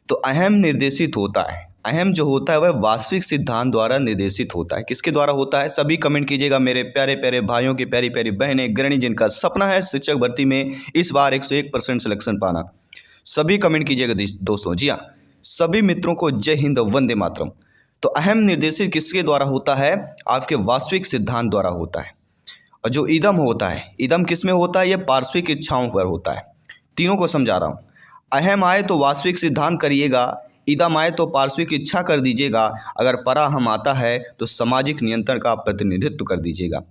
तो अहम निर्देशित होता है, अहम जो होता है वह वास्तविक सिद्धांत द्वारा निर्देशित होता है। किसके द्वारा होता है? सभी कमेंट कीजिएगा मेरे प्यारे प्यारे भाइयों की प्यारी प्यारी बहनें गृहिणी जिनका सपना है शिक्षक भर्ती में इस बार 101% सिलेक्शन पाना। सभी कमेंट कीजिएगा दोस्तों। जी हाँ, सभी मित्रों को जय हिंद वंदे मातरम। तो अहम निर्देशित किसके द्वारा होता है? आपके वास्तविक सिद्धांत द्वारा होता है। और जो इदम होता है, इदम किस में होता है? यह पार्श्विक इच्छाओं पर होता है। तीनों को समझा रहा हूँ। अहम आए तो वास्तविक सिद्धांत करिएगा, इदम आए तो पार्श्विक इच्छा कर दीजिएगा, अगर पराहम आता है तो सामाजिक नियंत्रण का प्रतिनिधित्व कर दीजिएगा।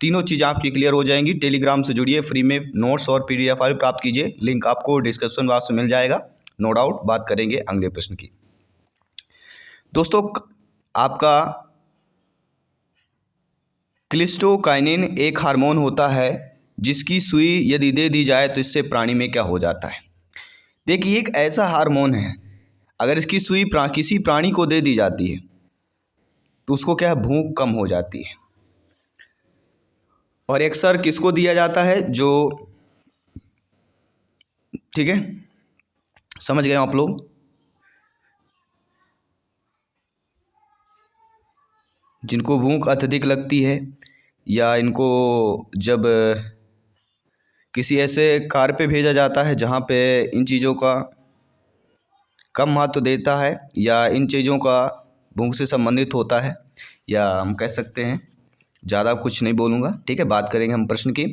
तीनों चीज़ें आपकी क्लियर हो जाएंगी। टेलीग्राम से जुड़िए, फ्री में नोट्स और PDF फाइल प्राप्त कीजिए, लिंक आपको डिस्क्रिप्शन बॉक्स में मिल जाएगा। No doubt. बात करेंगे अगले प्रश्न की। दोस्तों, आपका क्लिस्टोकाइनिन एक हार्मोन होता है जिसकी सुई यदि दे दी जाए तो इससे प्राणी में क्या हो जाता है? देखिए, एक ऐसा हार्मोन है अगर इसकी सुई किसी प्राणी को दे दी जाती है तो उसको क्या है? भूख कम हो जाती है। और अक्सर किसको दिया जाता है? जो, ठीक है, समझ गए आप लोग? जिनको भूख अत्यधिक लगती है या इनको जब किसी ऐसे कार्य पे भेजा जाता है जहाँ पे इन चीज़ों का कम महत्व देता है या इन चीज़ों का भूख से संबंधित होता है, या हम कह सकते हैं, ज़्यादा कुछ नहीं बोलूँगा। ठीक है, बात करेंगे हम प्रश्न की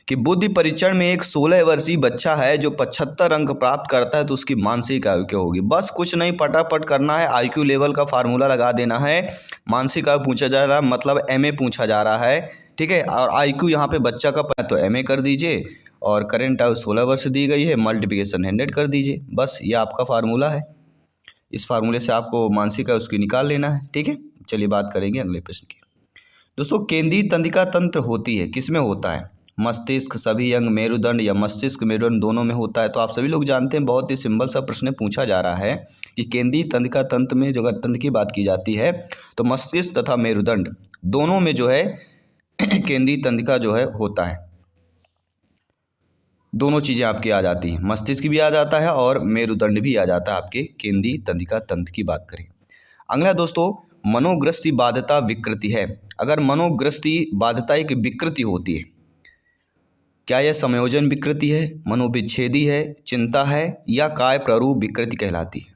कि बुद्धि परीक्षण में एक 16 वर्षीय बच्चा है जो 75 अंक प्राप्त करता है तो उसकी मानसिक आयु क्या होगी? बस कुछ नहीं, पटापट करना है, IQ लेवल का फार्मूला लगा देना है। मानसिक आयु पूछा जा रहा है मतलब MA पूछा जा रहा है। ठीक है, और IQ यहाँ पे बच्चा का तो MA कर दीजिए और करेंट आयु 16 वर्ष दी गई है, मल्टीप्लिकेशन 100 कर दीजिए। बस ये आपका फार्मूला है। इस फार्मूले से आपको मानसिक आयु उसकी निकाल लेना है। ठीक है, चलिए बात करेंगे अगले प्रश्न की। दोस्तों, केंद्रीय तंत्रिका तंत्र होती है, किस में होता है? मस्तिष्क, सभी अंग, मेरुदंड या मस्तिष्क मेरुदंड दोनों में होता है। तो आप सभी लोग जानते हैं, बहुत ही सिंपल सा प्रश्न पूछा जा रहा है कि केंद्रीय तंत्रिका तंत्र में जो अगर तंत्र की बात की जाती है तो मस्तिष्क तथा मेरुदंड दोनों में जो है केंद्रीय तंत्रिका जो है होता है। दोनों चीज़ें आपकी आ जाती हैं, मस्तिष्क भी आ जाता है और मेरुदंड भी आ जाता है आपके केंद्रीय तंत्रिका तंत्र की बात करें। अगला दोस्तों, मनोग्रस्ती बाध्यता विकृति है। अगर मनोग्रस्ती बाध्यता एक विकृति होती है, क्या यह संयोजन विकृति है, मनोविच्छेदी है, चिंता है या काय प्रारूप विकृति कहलाती है?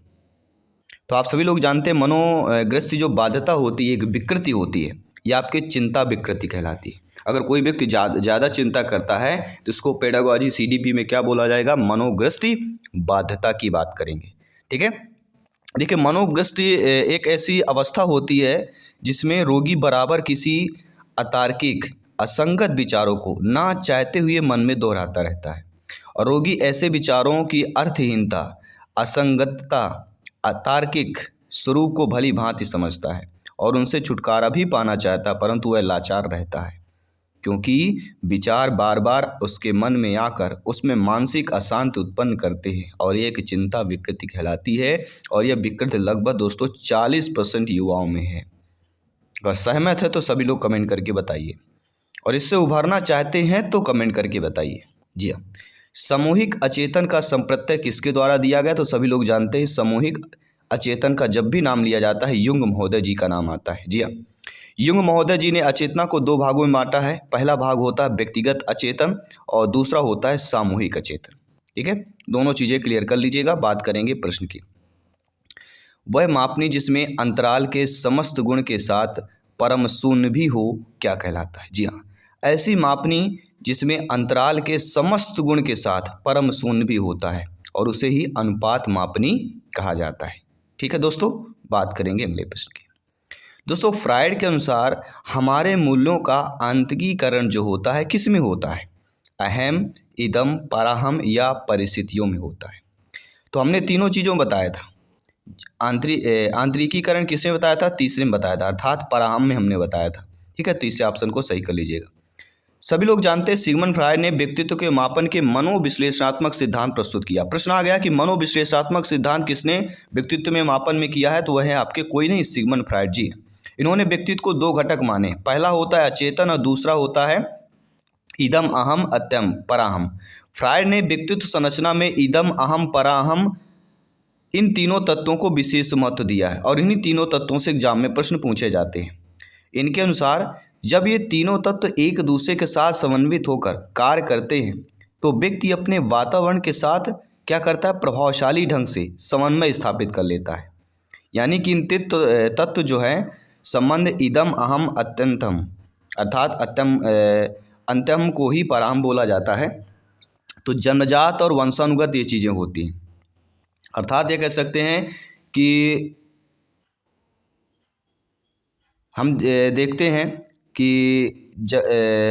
तो आप सभी लोग जानते हैं मनोग्रस्ती जो बाध्यता होती है एक विकृति होती है, यह आपके चिंता विकृति कहलाती है। अगर कोई व्यक्ति ज़्यादा चिंता करता है तो इसको पेडागॉजी CDP में क्या बोला जाएगा, मनोग्रस्ती बाध्यता की बात करेंगे। ठीक है, देखिए मनोग्रस्ती एक ऐसी अवस्था होती है जिसमें रोगी बराबर किसी अतार्किक असंगत विचारों को ना चाहते हुए मन में दोहराता रहता है, और रोगी ऐसे विचारों की अर्थहीनता, असंगतता, अतार्किक स्वरूप को भली भांति समझता है और उनसे छुटकारा भी पाना चाहता, परंतु वह लाचार रहता है क्योंकि विचार बार बार उसके मन में आकर उसमें मानसिक अशांति उत्पन्न करते हैं और यह एक चिंता विकृति कहलाती है। और यह विकृति लगभग दोस्तों 40% युवाओं में है। अगर सहमत है तो सभी लोग कमेंट करके बताइए, और इससे उभरना चाहते हैं तो कमेंट करके बताइए। जी हाँ, सामूहिक अचेतन का संप्रत्यय किसके द्वारा दिया गया, तो सभी लोग जानते हैं सामूहिक अचेतन का जब भी नाम लिया जाता है युंग महोदय जी का नाम आता है। जी हाँ, युंग महोदय जी ने अचेतना को 2 भागों में बांटा है। पहला भाग होता है व्यक्तिगत अचेतन और दूसरा होता है सामूहिक अचेतन। ठीक है, दोनों चीज़ें क्लियर कर लीजिएगा। बात करेंगे प्रश्न की। वह मापनी जिसमें अंतराल के समस्त गुण के साथ परम शून्य भी हो क्या कहलाता है। जी हाँ, ऐसी मापनी जिसमें अंतराल के समस्त गुण के साथ परम शून्य भी होता है और उसे ही अनुपात मापनी कहा जाता है। ठीक है दोस्तों, बात करेंगे अगले प्रश्न की। दोस्तों फ्राइड के अनुसार हमारे मूल्यों का आंतरिकीकरण जो होता है किस में होता है, अहम, इदम, पराहम या परिस्थितियों में होता है। तो हमने तीनों चीज़ों में बताया था। आंतरिकीकरण किस में बताया था, तीसरे में बताया था, अर्थात पराहम में हमने बताया था। ठीक है, तीसरे ऑप्शन को सही कर लीजिएगा। सभी लोग जानते हैं सिगमंड फ्राइड ने व्यक्तित्व के मापन के मनोविश्लेषणात्मक सिद्धांत प्रस्तुत किया। प्रश्न आ गया कि मनोविश्लेषणात्मक सिद्धांत किसने व्यक्तित्व में मापन में किया है, तो वह है आपके कोई नहीं, सिगमंड फ्राइड जी है। इन्होंने व्यक्तित्व को 2 घटक माने, पहला होता है अचेतन और दूसरा होता है इदम, अहम, अत्यम, पराहम। फ्राइड ने व्यक्तित्व संरचना में इदम, अहम, पराहम इन तीनों तत्वों को विशेष महत्व दिया है और इन्हीं तीनों तत्वों से एग्जाम में प्रश्न पूछे जाते हैं। इनके अनुसार जब ये तीनों तत्व एक दूसरे के साथ समन्वित होकर कार्य करते हैं तो व्यक्ति अपने वातावरण के साथ क्या करता है, प्रभावशाली ढंग से समन्वय स्थापित कर लेता है। यानी कि इन तत्व जो है संबंध इदम, अहम, अत्यंतम अर्थात अंत्यम को ही पराहम बोला जाता है। तो जन्मजात और वंशानुगत ये चीज़ें होती हैं, अर्थात ये कह सकते हैं कि हम देखते हैं कि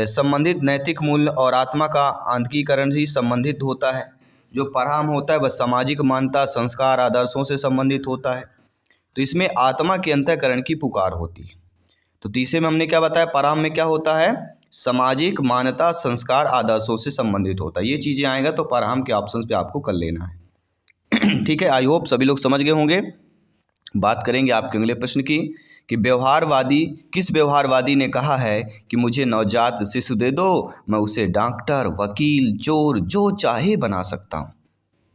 संबंधित नैतिक मूल्य और आत्मा का आंतरिकीकरण ही संबंधित होता है। जो पराहम होता है वह सामाजिक मान्यता, संस्कार, आदर्शों से संबंधित होता है। तो इसमें आत्मा के अंतःकरण की पुकार होती है। तो तीसरे में हमने क्या बताया, पराहम में क्या होता है, सामाजिक मान्यता, संस्कार, आदर्शों से संबंधित होता है। ये चीज़ें आएगा तो पराहम के ऑप्शन पे आपको कर लेना है। ठीक है, आई होप सभी लोग समझ गए होंगे। बात करेंगे आपके अगले प्रश्न की कि किस व्यवहारवादी ने कहा है कि मुझे नवजात शिशु दे दो, मैं उसे डॉक्टर, वकील, चोर जो चाहे बना सकता हूँ।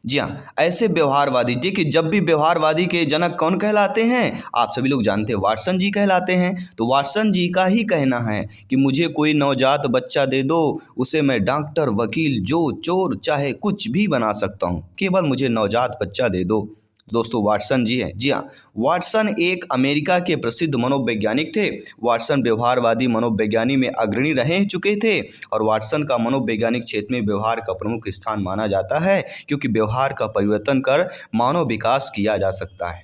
जी हाँ, ऐसे व्यवहारवादी, देखिए जब भी व्यवहारवादी के जनक कौन कहलाते हैं, आप सभी लोग जानते हैं, वाटसन जी कहलाते हैं। तो वाटसन जी का ही कहना है कि मुझे कोई नवजात बच्चा दे दो, उसे मैं डॉक्टर, वकील, जो चोर चाहे कुछ भी बना सकता हूँ, केवल मुझे नवजात बच्चा दे दो। दोस्तों वाटसन जी हैं। जी हाँ, वाटसन एक अमेरिका के प्रसिद्ध मनोवैज्ञानिक थे। वाटसन व्यवहारवादी मनोविज्ञानी में अग्रणी रह चुके थे और वाटसन का मनोवैज्ञानिक क्षेत्र में व्यवहार का प्रमुख स्थान माना जाता है, क्योंकि व्यवहार का परिवर्तन कर मानव विकास किया जा सकता है।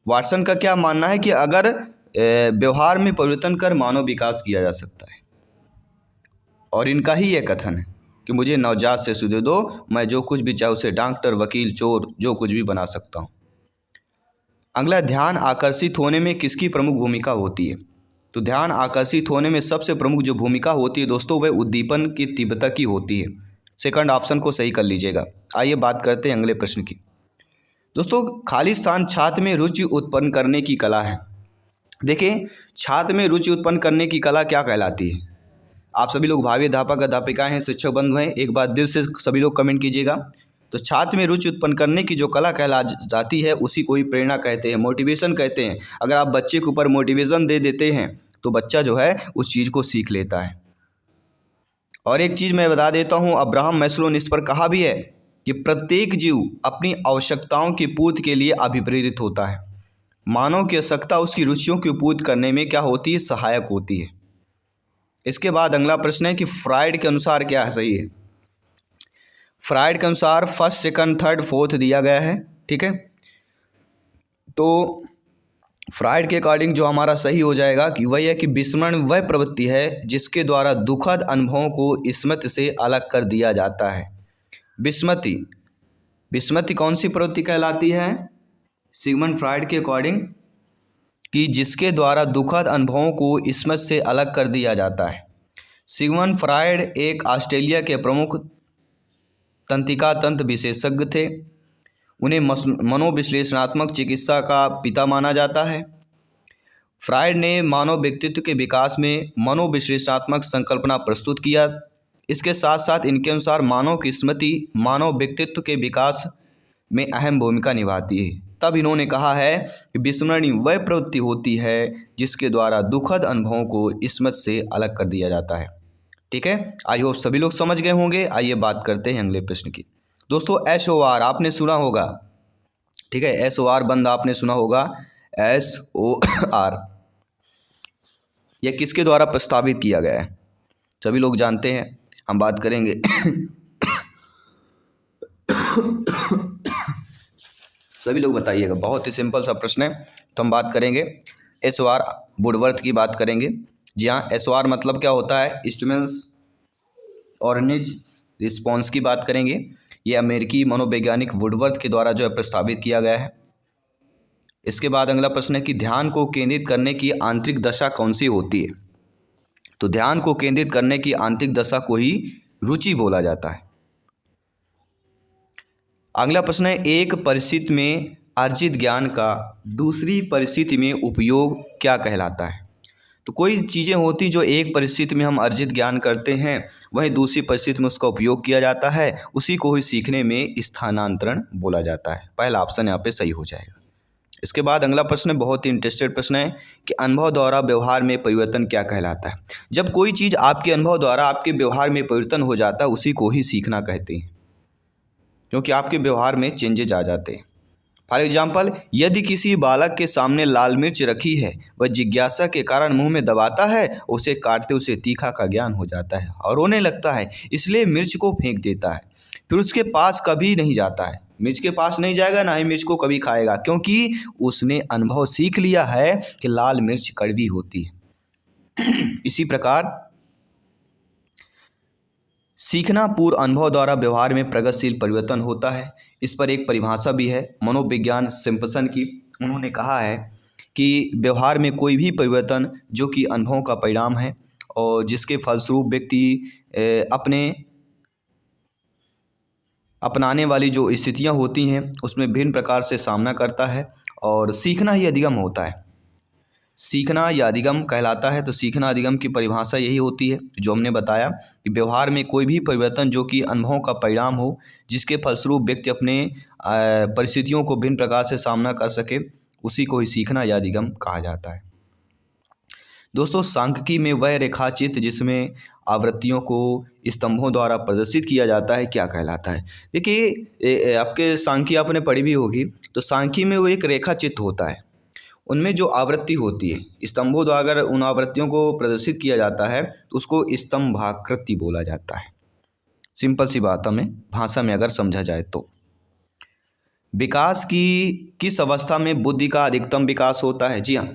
वाटसन का क्या मानना है कि अगर व्यवहार में परिवर्तन कर मानव विकास किया जा सकता है, और इनका ही यह कथन है कि मुझे नवजात शिशु दे दो, मैं जो कुछ भी चाहे उसे डॉक्टर, वकील, चोर जो कुछ भी बना सकता हूँ। अगला, ध्यान आकर्षित होने में किसकी प्रमुख भूमिका होती है। तो ध्यान आकर्षित होने में सबसे प्रमुख जो भूमिका होती है दोस्तों वह उद्दीपन की तीव्रता की होती है। सेकंड ऑप्शन को सही कर लीजिएगा। आइए बात करते हैं अगले प्रश्न की। दोस्तों खाली स्थान छात्र में रुचि उत्पन्न करने की कला है। देखिए छात्र में रुचि उत्पन्न करने की कला क्या कहलाती है। आप सभी लोग भावी अध्यापक अध्यापिकाएं हैं, शिक्षक बंधु हैं, एक बार दिल से सभी लोग कमेंट कीजिएगा। तो छात्र में रुचि उत्पन्न करने की जो कला कहला जाती है उसी को ही प्रेरणा कहते हैं, मोटिवेशन कहते हैं। अगर आप बच्चे के ऊपर मोटिवेशन दे देते हैं तो बच्चा जो है उस चीज़ को सीख लेता है। और एक चीज़ मैं बता देता हूँ, अब्राहम मैस्लो ने इस पर कहा भी है कि प्रत्येक जीव अपनी आवश्यकताओं की पूर्ति के लिए अभिप्रेरित होता है। मानव की आवश्यकता उसकी रुचियों की पूर्ति करने में क्या होती है, सहायक होती है। इसके बाद अगला प्रश्न है कि फ्राइड के अनुसार क्या है सही है। फ्राइड के अनुसार फर्स्ट, सेकंड, थर्ड, फोर्थ दिया गया है। ठीक है, तो फ्राइड के अकॉर्डिंग जो हमारा सही हो जाएगा कि वही है कि विस्मरण वह प्रवृत्ति है जिसके द्वारा दुखद अनुभवों को स्मृति से अलग कर दिया जाता है। विस्मृति, विस्मृति कौन सी प्रवृत्ति कहलाती है सिगमंड फ्राइड के अकॉर्डिंग कि जिसके द्वारा दुखद अनुभवों को स्मृति से अलग कर दिया जाता है। सिगमंड फ्राइड एक ऑस्ट्रेलिया के प्रमुख तंत्रिका तंत्र विशेषज्ञ थे। उन्हें मनोविश्लेषणात्मक चिकित्सा का पिता माना जाता है। फ्राइड ने मानव व्यक्तित्व के विकास में मनोविश्लेषणात्मक संकल्पना प्रस्तुत किया। इसके साथ साथ इनके अनुसार मानव की स्मृति मानव व्यक्तित्व के विकास में अहम भूमिका निभाती है। तब इन्होंने कहा है कि विस्मरणीय वह प्रवृत्ति होती है जिसके द्वारा दुखद अनुभवों को स्मृति से अलग कर दिया जाता है। ठीक है, आई होप सभी लोग समझ गए होंगे। आइए बात करते हैं अगले प्रश्न की। दोस्तों SOR आपने सुना होगा। ठीक है, SOR बंद आपने सुना होगा। SOR यह किसके द्वारा प्रस्तावित किया गया है सभी लोग जानते हैं। हम बात करेंगे सभी लोग बताइएगा, बहुत ही सिंपल सा प्रश्न है। तो हम बात करेंगे SOR वुडवर्थ की बात करेंगे। जी हाँ, SOR मतलब क्या होता है, इंस्ट्रूमेंट्स ऑर्गेनिज रिस्पॉन्स की बात करेंगे। ये अमेरिकी मनोवैज्ञानिक वुडवर्थ के द्वारा जो है प्रस्तावित किया गया है। इसके बाद अगला प्रश्न है कि ध्यान को केंद्रित करने की आंतरिक दशा कौन सी होती है। तो ध्यान को केंद्रित करने की आंतरिक दशा को ही रुचि बोला जाता है। अगला प्रश्न है एक परिस्थिति में अर्जित ज्ञान का दूसरी परिस्थिति में उपयोग क्या कहलाता है। तो कोई चीज़ें होती जो एक परिस्थिति में हम अर्जित ज्ञान करते हैं वहीं दूसरी परिस्थिति में उसका उपयोग किया जाता है, उसी को ही सीखने में स्थानांतरण बोला जाता है। पहला ऑप्शन यहाँ पे सही हो जाएगा। इसके बाद अगला प्रश्न बहुत ही इंटरेस्टेड प्रश्न है कि अनुभव द्वारा व्यवहार में परिवर्तन क्या कहलाता है। जब कोई चीज़ आपके अनुभव द्वारा आपके व्यवहार में परिवर्तन हो जाता है उसी को ही सीखना कहते हैं, क्योंकि आपके व्यवहार में चेंजेज आ जाते हैं। फॉर एग्जाम्पल, यदि किसी बालक के सामने लाल मिर्च रखी है, वह जिज्ञासा के कारण मुंह में दबाता है, उसे काटते उसे तीखा का ज्ञान हो जाता है और रोने लगता है, इसलिए मिर्च को फेंक देता है। फिर उसके पास कभी नहीं जाता है, मिर्च के पास नहीं जाएगा, ना ही मिर्च को कभी खाएगा, क्योंकि उसने अनुभव सीख लिया है कि लाल मिर्च कड़वी होती है। इसी प्रकार सीखना पूर्व अनुभव द्वारा व्यवहार में प्रगतिशील परिवर्तन होता है। इस पर एक परिभाषा भी है मनोविज्ञान सिम्पसन की। उन्होंने कहा है कि व्यवहार में कोई भी परिवर्तन जो कि अनुभवों का परिणाम है और जिसके फलस्वरूप व्यक्ति अपनाने वाली जो स्थितियां होती हैं उसमें भिन्न प्रकार से सामना करता है, और सीखना ही अधिगम होता है। सीखना या अधिगम कहलाता है। तो सीखना अधिगम की परिभाषा यही होती है जो हमने बताया कि व्यवहार में कोई भी परिवर्तन जो कि अनुभवों का परिणाम हो, जिसके फलस्वरूप व्यक्ति अपने परिस्थितियों को भिन्न प्रकार से सामना कर सके, उसी को ही सीखना या अधिगम कहा जाता है। दोस्तों, सांख्यिकी में वह रेखाचित्र जिसमें आवृत्तियों को स्तंभों द्वारा प्रदर्शित किया जाता है क्या कहलाता है। देखिए, आपके सांख्यिकी आपने पढ़ी भी होगी, तो सांख्यिकी में वो एक रेखाचित्र होता है, उनमें जो आवृत्ति होती है स्तंभों द्वारा अगर उन आवृत्तियों को प्रदर्शित किया जाता है तो उसको स्तंभाकृति बोला जाता है। सिंपल सी बात हमें भाषा में अगर समझा जाए तो। विकास की किस अवस्था में बुद्धि का अधिकतम विकास होता है। जी हाँ,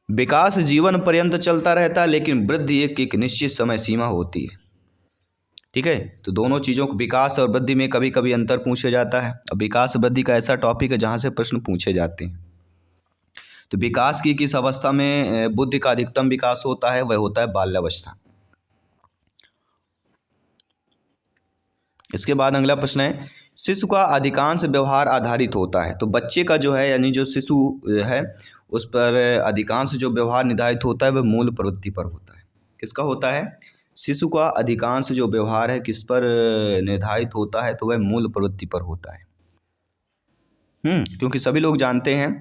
विकास जीवन पर्यंत चलता रहता है, लेकिन वृद्धि एक निश्चित समय सीमा होती है। ठीक है, तो दोनों चीज़ों को विकास और वृद्धि में कभी कभी अंतर पूछा जाता है। अब विकास वृद्धि का ऐसा टॉपिक है जहाँ से प्रश्न पूछे जाते हैं। तो विकास की किस अवस्था में बुद्धि का अधिकतम विकास होता है, वह होता है बाल्यावस्था। इसके बाद अगला प्रश्न है शिशु का अधिकांश व्यवहार आधारित होता है। तो बच्चे का जो है यानी जो शिशु है उस पर अधिकांश जो व्यवहार निर्धारित होता है वह मूल प्रवृत्ति पर होता है। किसका होता है, शिशु का अधिकांश जो व्यवहार है किस पर निर्धारित होता है, तो वह मूल प्रवृत्ति पर होता है। क्योंकि सभी लोग जानते हैं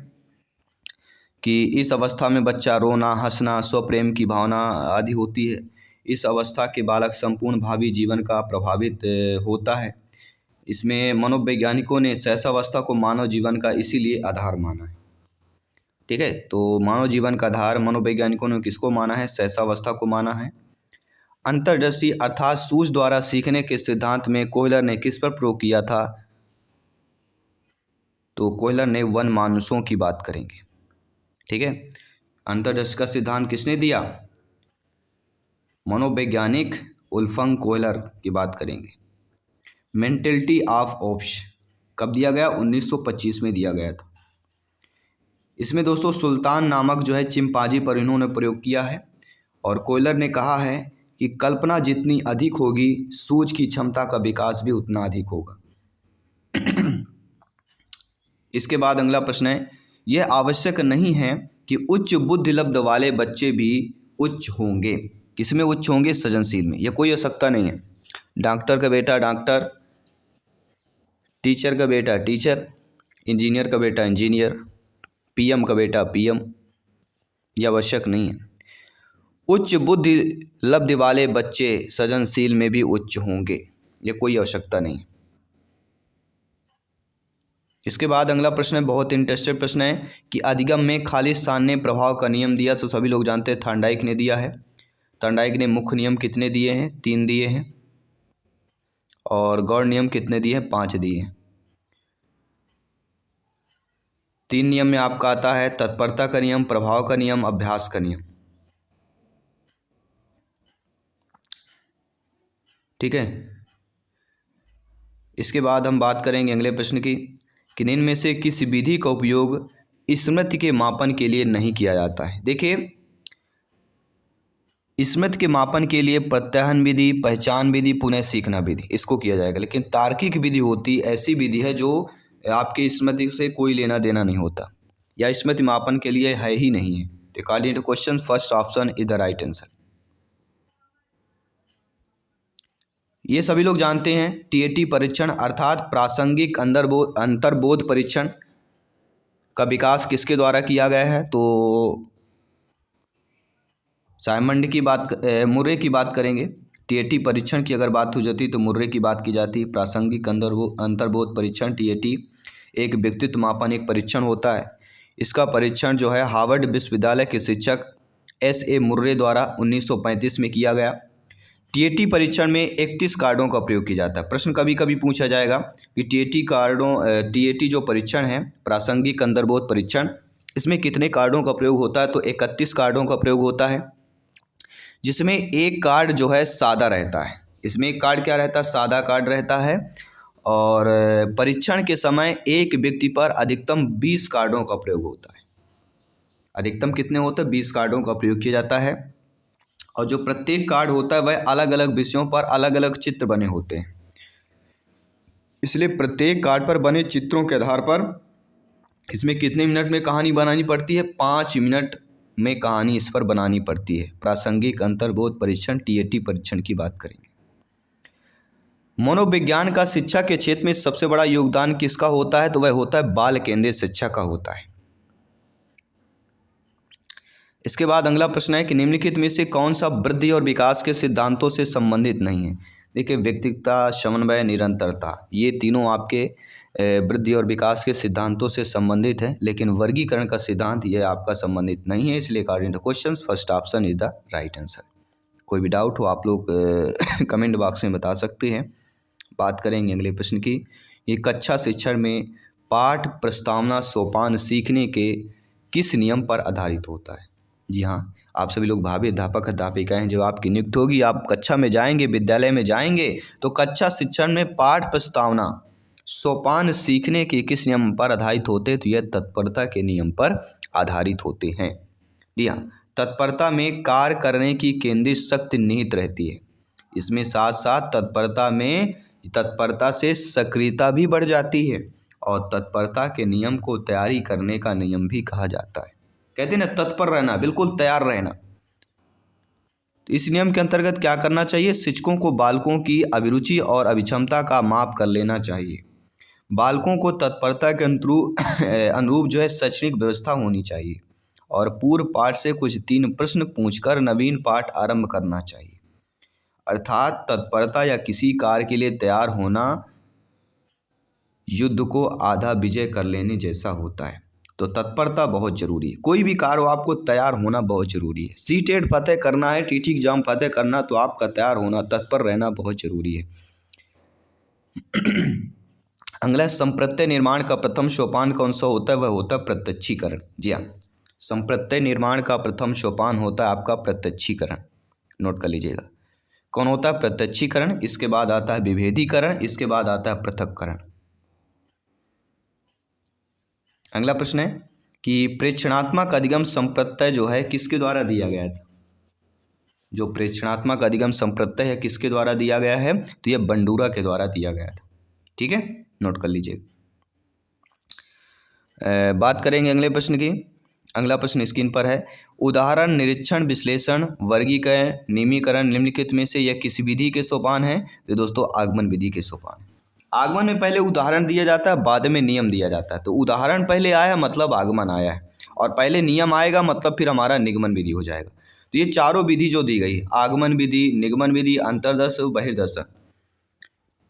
कि इस अवस्था में बच्चा रोना, हंसना, स्वप्रेम की भावना आदि होती है। इस अवस्था के बालक संपूर्ण भावी जीवन का प्रभावित होता है। इसमें मनोवैज्ञानिकों ने शैशवावस्था को मानव जीवन का इसीलिए आधार माना है। ठीक है। तो मानव जीवन का आधार मनोवैज्ञानिकों ने किसको माना है? शैशवावस्था को माना है। अंतर्दृष्टि अर्थात सूझ द्वारा सीखने के सिद्धांत में कोहलर ने किस पर प्रयोग किया था? तो कोहलर ने वन मानुषों की बात करेंगे। ठीक है। अंतर्दृष्टि का सिद्धांत किसने दिया? मनोवैज्ञानिक वुल्फगंग कोहलर की बात करेंगे। मेंटेलिटी ऑफ ओप्स कब दिया गया? 1925 में दिया गया था। इसमें दोस्तों सुल्तान नामक जो है चिंपांजी पर इन्होंने प्रयोग किया है और कोहलर ने कहा है कि कल्पना जितनी अधिक होगी सूझ की क्षमता का विकास भी उतना अधिक होगा। इसके बाद अगला प्रश्न है, यह आवश्यक नहीं है कि उच्च बुद्धि लब्ध वाले बच्चे भी उच्च होंगे। किसमें उच्च होंगे? सृजनशील में। यह कोई आवश्यकता नहीं है। डॉक्टर का बेटा डॉक्टर, टीचर का बेटा टीचर, इंजीनियर का बेटा इंजीनियर, पीएम का बेटा पीएम, यह आवश्यक नहीं है। उच्च बुद्धि लब्धि वाले बच्चे सृजनशील में भी उच्च होंगे, ये कोई आवश्यकता नहीं। इसके बाद अगला प्रश्न है, बहुत इंटरेस्टेड प्रश्न है कि अधिगम में खाली स्थान ने प्रभाव का नियम दिया। तो सभी लोग जानते हैं थॉर्नडाइक ने दिया है। थॉर्नडाइक ने मुख्य नियम कितने दिए हैं? 3 दिए हैं। और गौड़ नियम कितने दिए हैं? 5 दिए हैं। 3 नियम में आपका आता है तत्परता का नियम, प्रभाव का नियम, अभ्यास का नियम। ठीक है। इसके बाद हम बात करेंगे अगले प्रश्न की कि निम्न में से किस विधि का उपयोग स्मृति के मापन के लिए नहीं किया जाता है? देखिए, स्मृति के मापन के लिए प्रत्याहन विधि, पहचान विधि, पुनः सीखना विधि, इसको किया जाएगा। लेकिन तार्किक विधि होती ऐसी विधि है जो आपकी स्मृति से कोई लेना देना नहीं होता या स्मृति मापन के लिए है ही नहीं है। तो according to question first option is the right answer. ये सभी लोग जानते हैं टीएटी परीक्षण अर्थात प्रासंगिक अंतर्बोध परीक्षण का विकास किसके द्वारा किया गया है? तो साइमंड की बात, मुर्रे की बात करेंगे। टीएटी परीक्षण की अगर बात हो जाती तो मुर्रे की बात की जाती। प्रासंगिक अंतर्बोध परीक्षण टीएटी एक व्यक्तित्व मापन एक परीक्षण होता है। इसका परीक्षण जो है हार्वर्ड विश्वविद्यालय के शिक्षक एस.ए. मुर्रे द्वारा 1935 में किया गया। टीएटी परीक्षण में 31 कार्डों का प्रयोग किया जाता है। प्रश्न कभी कभी पूछा जाएगा कि टीएटी जो परीक्षण है प्रासंगिक अंतर्बोध परीक्षण, इसमें कितने कार्डों का प्रयोग होता है? तो 31 कार्डों का प्रयोग होता है, जिसमें एक कार्ड जो है सादा रहता है। इसमें एक कार्ड क्या रहता है? सादा कार्ड रहता है। और परीक्षण के समय एक व्यक्ति पर अधिकतम 20 कार्डों का प्रयोग होता है। अधिकतम कितने होते हैं? 20 कार्डों का प्रयोग किया जाता है। और जो प्रत्येक कार्ड होता है वह अलग अलग विषयों पर अलग अलग चित्र बने होते हैं। इसलिए प्रत्येक कार्ड पर बने चित्रों के आधार पर इसमें कितने मिनट में कहानी बनानी पड़ती है? 5 मिनट में कहानी इस पर बनानी पड़ती है। प्रासंगिक अंतर्बोध परीक्षण टीएटी परीक्षण की बात करेंगे। मनोविज्ञान का शिक्षा के क्षेत्र में सबसे बड़ा योगदान किसका होता है? तो वह होता है बाल केंद्रित शिक्षा का होता है। इसके बाद अगला प्रश्न है कि निम्नलिखित में से कौन सा वृद्धि और विकास के सिद्धांतों से संबंधित नहीं है? देखिए, व्यक्तिगतता, समन्वय, निरंतरता, ये तीनों आपके वृद्धि और विकास के सिद्धांतों से संबंधित है, लेकिन वर्गीकरण का सिद्धांत ये आपका संबंधित नहीं है। इसलिए according to question first option is the right answer. कोई भी डाउट हो आप लोग कमेंट बॉक्स में बता सकते हैं। बात करेंगे अगले प्रश्न की। ये कक्षा शिक्षण में पाठ प्रस्तावना सोपान सीखने के किस नियम पर आधारित होता है? जी हाँ, आप सभी लोग भावी अध्यापक अध्यापिकाएँ जब आपकी नियुक्त होगी, आप कक्षा में जाएंगे, विद्यालय में जाएंगे, तो कक्षा शिक्षण में पाठ प्रस्तावना सोपान सीखने के किस नियम पर आधारित होते हैं? तो यह तत्परता के नियम पर आधारित होते हैं। जी हाँ, तत्परता में कार्य करने की केंद्रित शक्ति निहित रहती है। इसमें साथ साथ तत्परता से सक्रियता भी बढ़ जाती है और तत्परता के नियम को तैयारी करने का नियम भी कहा जाता है। कहते हैं ना, तत्पर रहना, बिल्कुल तैयार रहना। इस नियम के अंतर्गत क्या करना चाहिए? शिक्षकों को बालकों की अभिरुचि और अभिक्षमता का माप कर लेना चाहिए। बालकों को तत्परता के अनुरूप जो है शैक्षणिक व्यवस्था होनी चाहिए और पूर्व पाठ से कुछ 3 प्रश्न पूछकर नवीन पाठ आरंभ करना चाहिए। अर्थात तत्परता या किसी कार्य के लिए तैयार होना युद्ध को आधा विजय कर लेने जैसा होता है। तो तत्परता बहुत जरूरी है। कोई भी कार्य हो आपको तैयार होना बहुत जरूरी है। सीटेट फतेह करना है, टीटी एग्जाम फतेह करना, तो आपका तैयार होना, तत्पर रहना बहुत जरूरी है। अगला, संप्रत्यय निर्माण का प्रथम सोपान कौन सा होता है? वह होता है प्रत्यक्षीकरण। जी हाँ, संप्रत्यय निर्माण का प्रथम सोपान होता है आपका प्रत्यक्षीकरण। नोट कर लीजिएगा, कौन होता है? प्रत्यक्षीकरण। इसके बाद आता है विभेदीकरण, इसके बाद आता है पृथक्करण। अगला प्रश्न है कि प्रेक्षणात्मक अधिगम संप्रत्यय जो है किसके द्वारा दिया गया था? जो प्रेक्षणात्मक अधिगम संप्रत्यय है किसके द्वारा दिया गया है? तो यह बंडूरा के द्वारा दिया गया था। ठीक है, नोट कर लीजिए। बात करेंगे अगले प्रश्न की। अगला प्रश्न स्क्रीन पर है, उदाहरण, निरीक्षण, विश्लेषण, वर्गीकरण, नियमीकरण निम्नलिखित में से यह किस विधि के सोपान है? तो दोस्तों आगमन विधि के सोपान। आगमन में पहले उदाहरण दिया जाता है, बाद में नियम दिया जाता है। तो उदाहरण पहले आया मतलब आगमन आया है, और पहले नियम आएगा मतलब फिर हमारा निगमन विधि हो जाएगा। तो ये चारों विधि जो दी गई, आगमन विधि, निगमन विधि, अंतर्दर्शन, बहिर्दर्शन,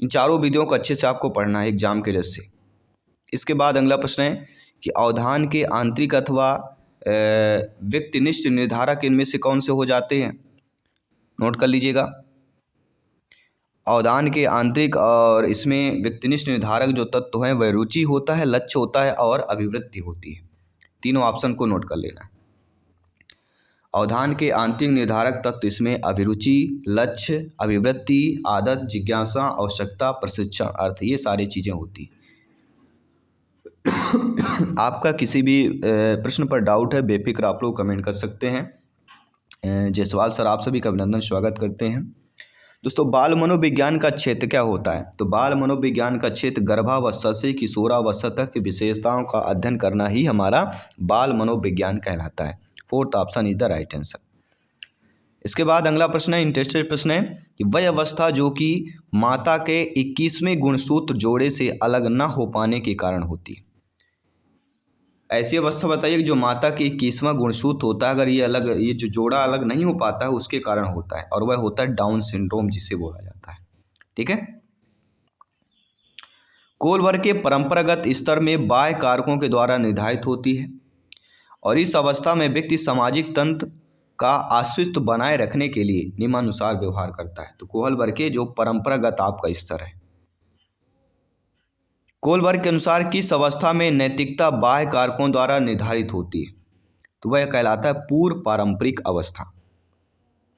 इन चारों विधियों को अच्छे से आपको पढ़ना है एग्जाम के दृष्टि से। इसके बाद अगला प्रश्न है कि अवधान के आंतरिक अथवा व्यक्तिनिष्ठ निर्धारक इनमें से कौन से हो जाते हैं? नोट कर लीजिएगा, अवधान के आंतरिक और इसमें व्यक्तिनिष्ठ निर्धारक जो तत्व हैं वह रुचि होता है, लक्ष्य होता है और अभिवृत्ति होती है। तीनों ऑप्शन को नोट कर लेना है। अवधान के आंतरिक निर्धारक तत्व इसमें अभिरुचि, लक्ष्य, अभिवृत्ति, आदत, जिज्ञासा, आवश्यकता, प्रशिक्षण, अर्थ, ये सारी चीज़ें होती हैं। आपका किसी भी प्रश्न पर डाउट है बेफिक्र आप लोग कमेंट कर सकते हैं। जायसवाल सर आप सभी का अभिनंदन, स्वागत करते हैं। दोस्तों, बाल मनोविज्ञान का क्षेत्र क्या होता है? तो बाल मनोविज्ञान का क्षेत्र गर्भावस्था से किशोरावस्था तक की विशेषताओं का अध्ययन करना ही हमारा बाल मनोविज्ञान कहलाता है। Fourth option is the right answer. इसके बाद अगला प्रश्न है, इंटरेस्टेड प्रश्न है कि वह अवस्था जो कि माता के 21वें गुणसूत्र जोड़े से अलग न हो पाने के कारण होती है। ऐसी अवस्था बताइए कि जो माता की 21वां गुणसूत्र होता है, अगर ये अलग, ये जो जोड़ा अलग नहीं हो पाता है उसके कारण होता है, और वह होता है डाउन सिंड्रोम जिसे बोला जाता है। ठीक है, कोलबर्ग के परंपरागत स्तर में बाह्य कारकों के द्वारा निर्धारित होती है, और इस अवस्था में व्यक्ति सामाजिक तंत्र का अस्तित्व बनाए रखने के लिए निम्नानुसार व्यवहार करता है। तो कोहलबर्ग के जो परंपरागत आपका स्तर है, कोलबर्ग के अनुसार किस अवस्था में नैतिकता बाह्य कारकों द्वारा निर्धारित होती है? तो वह कहलाता है पूर्व पारंपरिक अवस्था।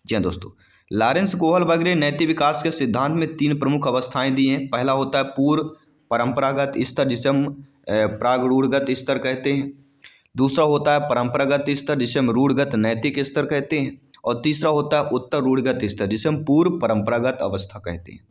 जी हाँ दोस्तों, लॉरेंस कोहलबर्ग ने नैतिक विकास के सिद्धांत में 3 प्रमुख अवस्थाएं दी हैं। पहला होता है पूर्व परंपरागत स्तर जिसे हम प्रागरूढ़गत स्तर कहते हैं। दूसरा होता है परंपरागत स्तर जिसे हम रूढ़गत नैतिक स्तर कहते हैं, और तीसरा होता है उत्तर रूढ़गत स्तर जिसे हम पूर्व परंपरागत अवस्था कहते हैं।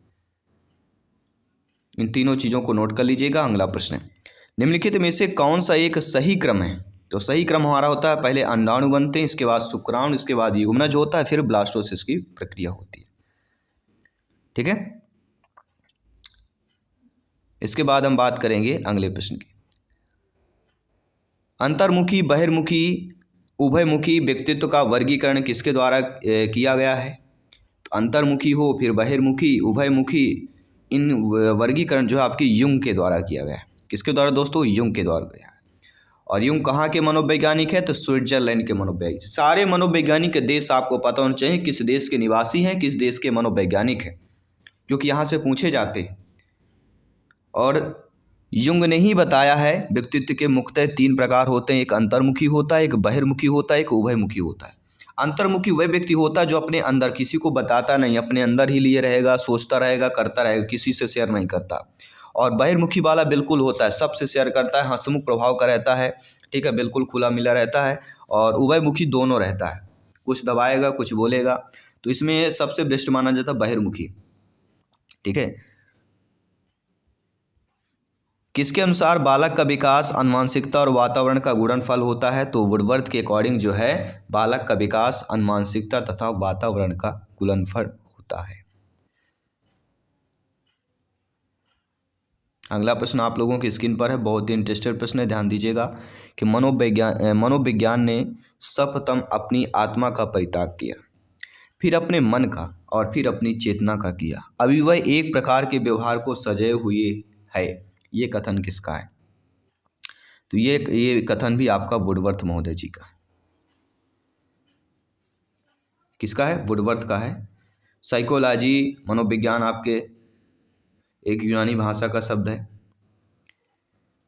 इन तीनों चीज़ों को नोट कर लीजिएगा। अगला प्रश्न है, निम्नलिखित में से कौन सा एक सही क्रम है? तो सही क्रम हमारा होता है पहले अंडाणु बनते हैं, इसके बाद शुक्राणु, इसके बाद युग्मनज होता है, फिर ब्लास्टोसिस की प्रक्रिया होती है। ठीक है, इसके बाद हम बात करेंगे अगले प्रश्न की। अंतर्मुखी, बहिर्मुखी, उभयमुखी व्यक्तित्व का वर्गीकरण किसके द्वारा किया गया है? तो अंतर्मुखी हो, फिर बहिर्मुखी, उभयमुखी, इन वर्गीकरण जो है आपकी युंग के द्वारा किया गया है। किसके द्वारा दोस्तों? युंग के द्वारा गया है। और युंग कहाँ के मनोवैज्ञानिक है? तो स्विट्जरलैंड के मनोवैज्ञानिक। सारे मनोवैज्ञानिक के देश आपको पता होना चाहिए किस देश के निवासी हैं, किस देश के मनोवैज्ञानिक हैं, क्योंकि यहाँ से पूछे जाते हैं। और युंग ने ही बताया है व्यक्तित्व के मुख्यतः 3 प्रकार होते हैं, एक अंतर्मुखी होता है, एक बहिर्मुखी होता है, एक उभयमुखी होता है। अंतर्मुखी वह व्यक्ति होता है जो अपने अंदर, किसी को बताता नहीं, अपने अंदर ही लिए रहेगा, सोचता रहेगा, करता रहेगा, किसी से शेयर नहीं करता। और बहिर्मुखी वाला बिल्कुल होता है, सबसे शेयर करता है, हंसमुख प्रभाव का रहता है, ठीक है, बिल्कुल खुला मिला रहता है। और उभयमुखी दोनों रहता है, कुछ दबाएगा कुछ बोलेगा। तो इसमें सबसे बेस्ट माना जाता है बहिर्मुखी। ठीक है, किसके अनुसार बालक का विकास अनुवांशिकता और वातावरण का गुणनफल होता है? तो वुडवर्थ के अकॉर्डिंग जो है बालक का विकास अनुवांशिकता तथा वातावरण का गुणनफल होता है। अगला प्रश्न आप लोगों की स्क्रीन पर है, बहुत ही इंटरेस्टेड प्रश्न है, ध्यान दीजिएगा कि मनोविज्ञान ने सर्वप्रथम अपनी आत्मा का परित्याग किया, फिर अपने मन का, और फिर अपनी चेतना का किया। अभी वह एक प्रकार के व्यवहार को सजाए हुए है। ये कथन किसका है? तो ये कथन भी आपका वुडवर्थ महोदय जी का, किसका है? वुडवर्थ का है। साइकोलॉजी मनोविज्ञान आपके एक यूनानी भाषा का शब्द है।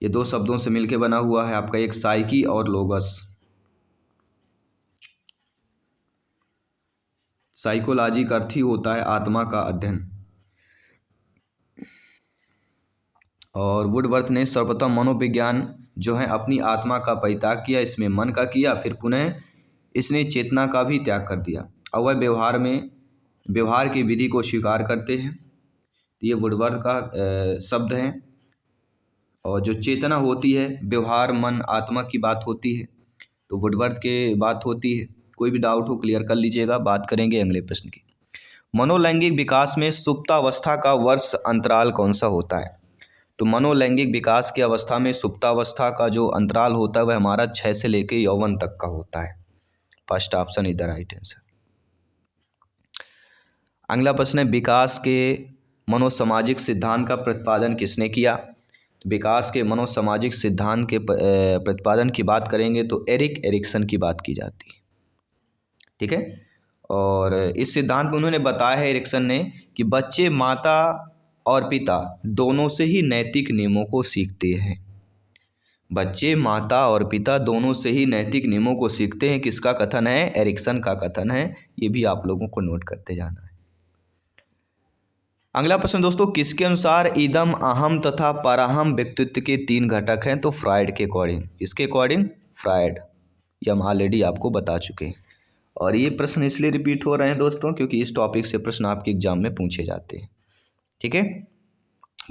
ये दो शब्दों से मिलकर बना हुआ है आपका, एक साइकी और लोगस। साइकोलॉजी का अर्थ ही होता है आत्मा का अध्ययन। और वुडवर्थ ने सर्वप्रथम मनोविज्ञान जो है अपनी आत्मा का परित्याग किया, इसमें मन का किया, फिर पुनः इसने चेतना का भी त्याग कर दिया। अब वह व्यवहार की विधि को स्वीकार करते हैं। ये वुडवर्थ का शब्द है। और जो चेतना होती है, व्यवहार, मन, आत्मा की बात होती है, तो वुडवर्थ के बात होती है। कोई भी डाउट हो क्लियर कर लीजिएगा। बात करेंगे अगले प्रश्न की। मनोलैंगिक विकास में सुप्तावस्था का वर्ष अंतराल कौन सा होता है? तो मनोलैंगिक विकास की अवस्था में सुप्तावस्था का जो अंतराल होता है वह हमारा 6 से लेकर यौवन तक का होता है। First option is the right answer. अगला प्रश्न है, विकास के मनोसामाजिक सिद्धांत का प्रतिपादन किसने किया? तो विकास के मनोसामाजिक सिद्धांत के प्रतिपादन की बात करेंगे तो एरिक एरिक्सन की बात की जाती है। ठीक है। और इस सिद्धांत में उन्होंने बताया है, एरिक्सन ने, कि बच्चे माता और पिता दोनों से ही नैतिक नियमों को सीखते हैं। बच्चे माता और पिता दोनों से ही नैतिक नियमों को सीखते हैं। किसका कथन है? एरिक्सन का कथन है। ये भी आप लोगों को नोट करते जाना है। अगला प्रश्न दोस्तों, किसके अनुसार इदम, अहम तथा पराहम व्यक्तित्व के 3 घटक हैं? तो फ्राइड के अकॉर्डिंग। किसके अकॉर्डिंग? फ्राइड। ये हम ऑलरेडी आपको बता चुके हैं। और ये प्रश्न इसलिए रिपीट हो रहे हैं दोस्तों क्योंकि इस टॉपिक से प्रश्न आपके एग्जाम में पूछे जाते हैं। ठीक है।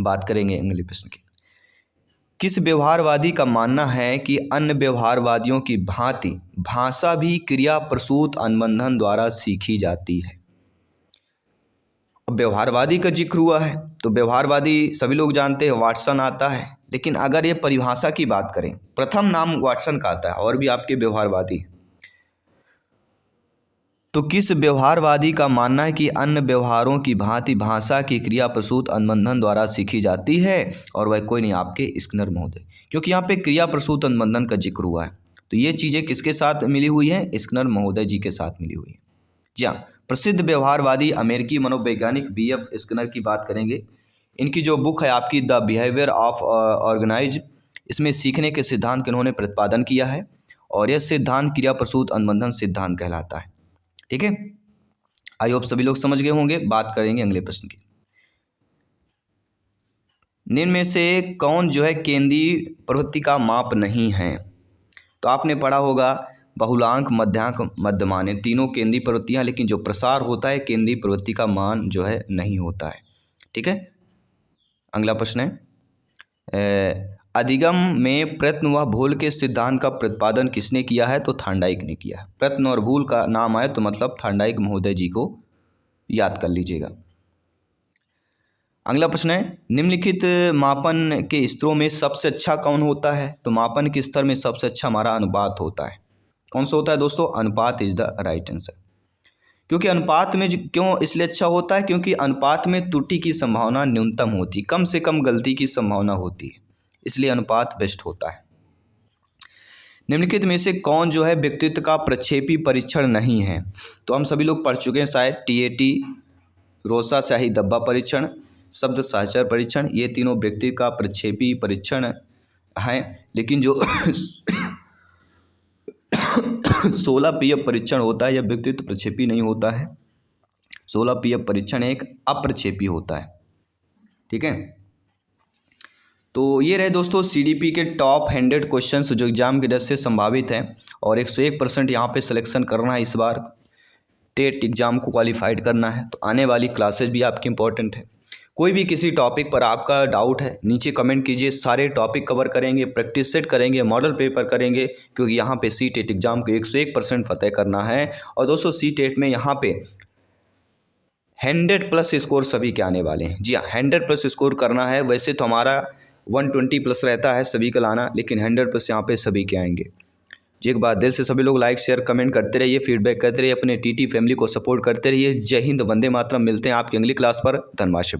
बात करेंगे अगले प्रश्न की। किस व्यवहारवादी का मानना है कि अन्य व्यवहारवादियों की भांति भाषा भी क्रिया प्रसूत अनुबंधन द्वारा सीखी जाती है? व्यवहारवादी का जिक्र हुआ है तो व्यवहारवादी सभी लोग जानते हैं, वाटसन आता है। लेकिन अगर ये परिभाषा की बात करें, प्रथम नाम वाटसन का आता है, और भी आपके व्यवहारवादी। तो किस व्यवहारवादी का मानना है कि अन्य व्यवहारों की भांति भाषा की क्रिया प्रसूत अनुबंधन द्वारा सीखी जाती है? और वह कोई नहीं, आपके स्किनर महोदय, क्योंकि यहाँ पे क्रिया प्रसूत अनुबंधन का जिक्र हुआ है। तो ये चीज़ें किसके साथ मिली हुई हैं? स्किनर महोदय जी के साथ मिली हुई है। जी हाँ, प्रसिद्ध व्यवहारवादी अमेरिकी मनोवैज्ञानिक B.F. स्किनर की बात करेंगे। इनकी जो बुक है आपकी द बिहेवियर ऑफ ऑर्गेनाइज, इसमें सीखने के सिद्धांत का इन्होंने प्रतिपादन किया है। और यह सिद्धांत क्रिया प्रसूत अनुबंधन सिद्धांत कहलाता है। ठीक है। आई होप सभी लोग समझ गए होंगे। बात करेंगे अगले प्रश्न की। निम्न में से कौन जो है केंद्रीय प्रवृत्ति का माप नहीं है? तो आपने पढ़ा होगा बहुलांक, मध्यांक, मध्यमान, ये तीनों केंद्रीय प्रवृत्तियां, लेकिन जो प्रसार होता है केंद्रीय प्रवृत्ति का मान जो है नहीं होता है। ठीक है। अगला प्रश्न है, अधिगम में प्रयत्न व भूल के सिद्धांत का प्रतिपादन किसने किया है? तो थार्नडाइक ने किया। प्रयत्न और भूल का नाम आए तो मतलब थार्नडाइक महोदय जी को याद कर लीजिएगा। अगला प्रश्न है, निम्नलिखित मापन के स्तरों में सबसे अच्छा कौन होता है? तो मापन के स्तर में सबसे अच्छा हमारा अनुपात होता है। कौन सा होता है दोस्तों? अनुपात इज द राइट आंसर। क्योंकि अनुपात में क्यों इसलिए अच्छा होता है? क्योंकि अनुपात में त्रुटि की संभावना न्यूनतम होती है, कम से कम गलती की संभावना होती है, इसलिए अनुपात बेस्ट होता है। निम्नलिखित में से कौन जो है व्यक्तित्व का प्रक्षेपी परीक्षण नहीं है? तो हम सभी लोग पढ़ चुके हैं शायद, TAT, रोसा स्याही धब्बा परीक्षण, शब्द साहचर्य परीक्षण, ये तीनों व्यक्तित्व का प्रक्षेपी परीक्षण हैं। लेकिन जो 16 PF परीक्षण होता है यह व्यक्तित्व प्रक्षेपी नहीं होता है। 16 PF परीक्षण एक अप्रक्षेपी होता है। ठीक है। तो ये रहे दोस्तों CDP के टॉप 100 क्वेश्चंस जो एग्जाम की दृष्टि से संभावित हैं। और 101% यहाँ पे सिलेक्शन करना है इस बार, टेट एग्जाम को क्वालिफाइड करना है। तो आने वाली क्लासेज भी आपकी इंपॉर्टेंट है। कोई भी किसी टॉपिक पर आपका डाउट है नीचे कमेंट कीजिए, सारे टॉपिक कवर करेंगे, प्रैक्टिस सेट करेंगे, मॉडल पेपर करेंगे, क्योंकि यहाँ पे CTET एग्जाम को 101% फतेह करना है। और दोस्तों CTET में यहाँ पे 100+ स्कोर सभी के आने वाले हैं। जी हाँ, 100+ स्कोर करना है। वैसे तो हमारा 120+ रहता है सभी का लाना, लेकिन 100+ यहाँ पे सभी के आएंगे। जी एक बात, दिल से सभी लोग लाइक शेयर कमेंट करते रहिए, फीडबैक करते रहिए, अपने TT फैमिली को सपोर्ट करते रहिए। जय हिंद, वंदे मातरम। मिलते हैं आपकी अगली क्लास पर। धन्यवाद।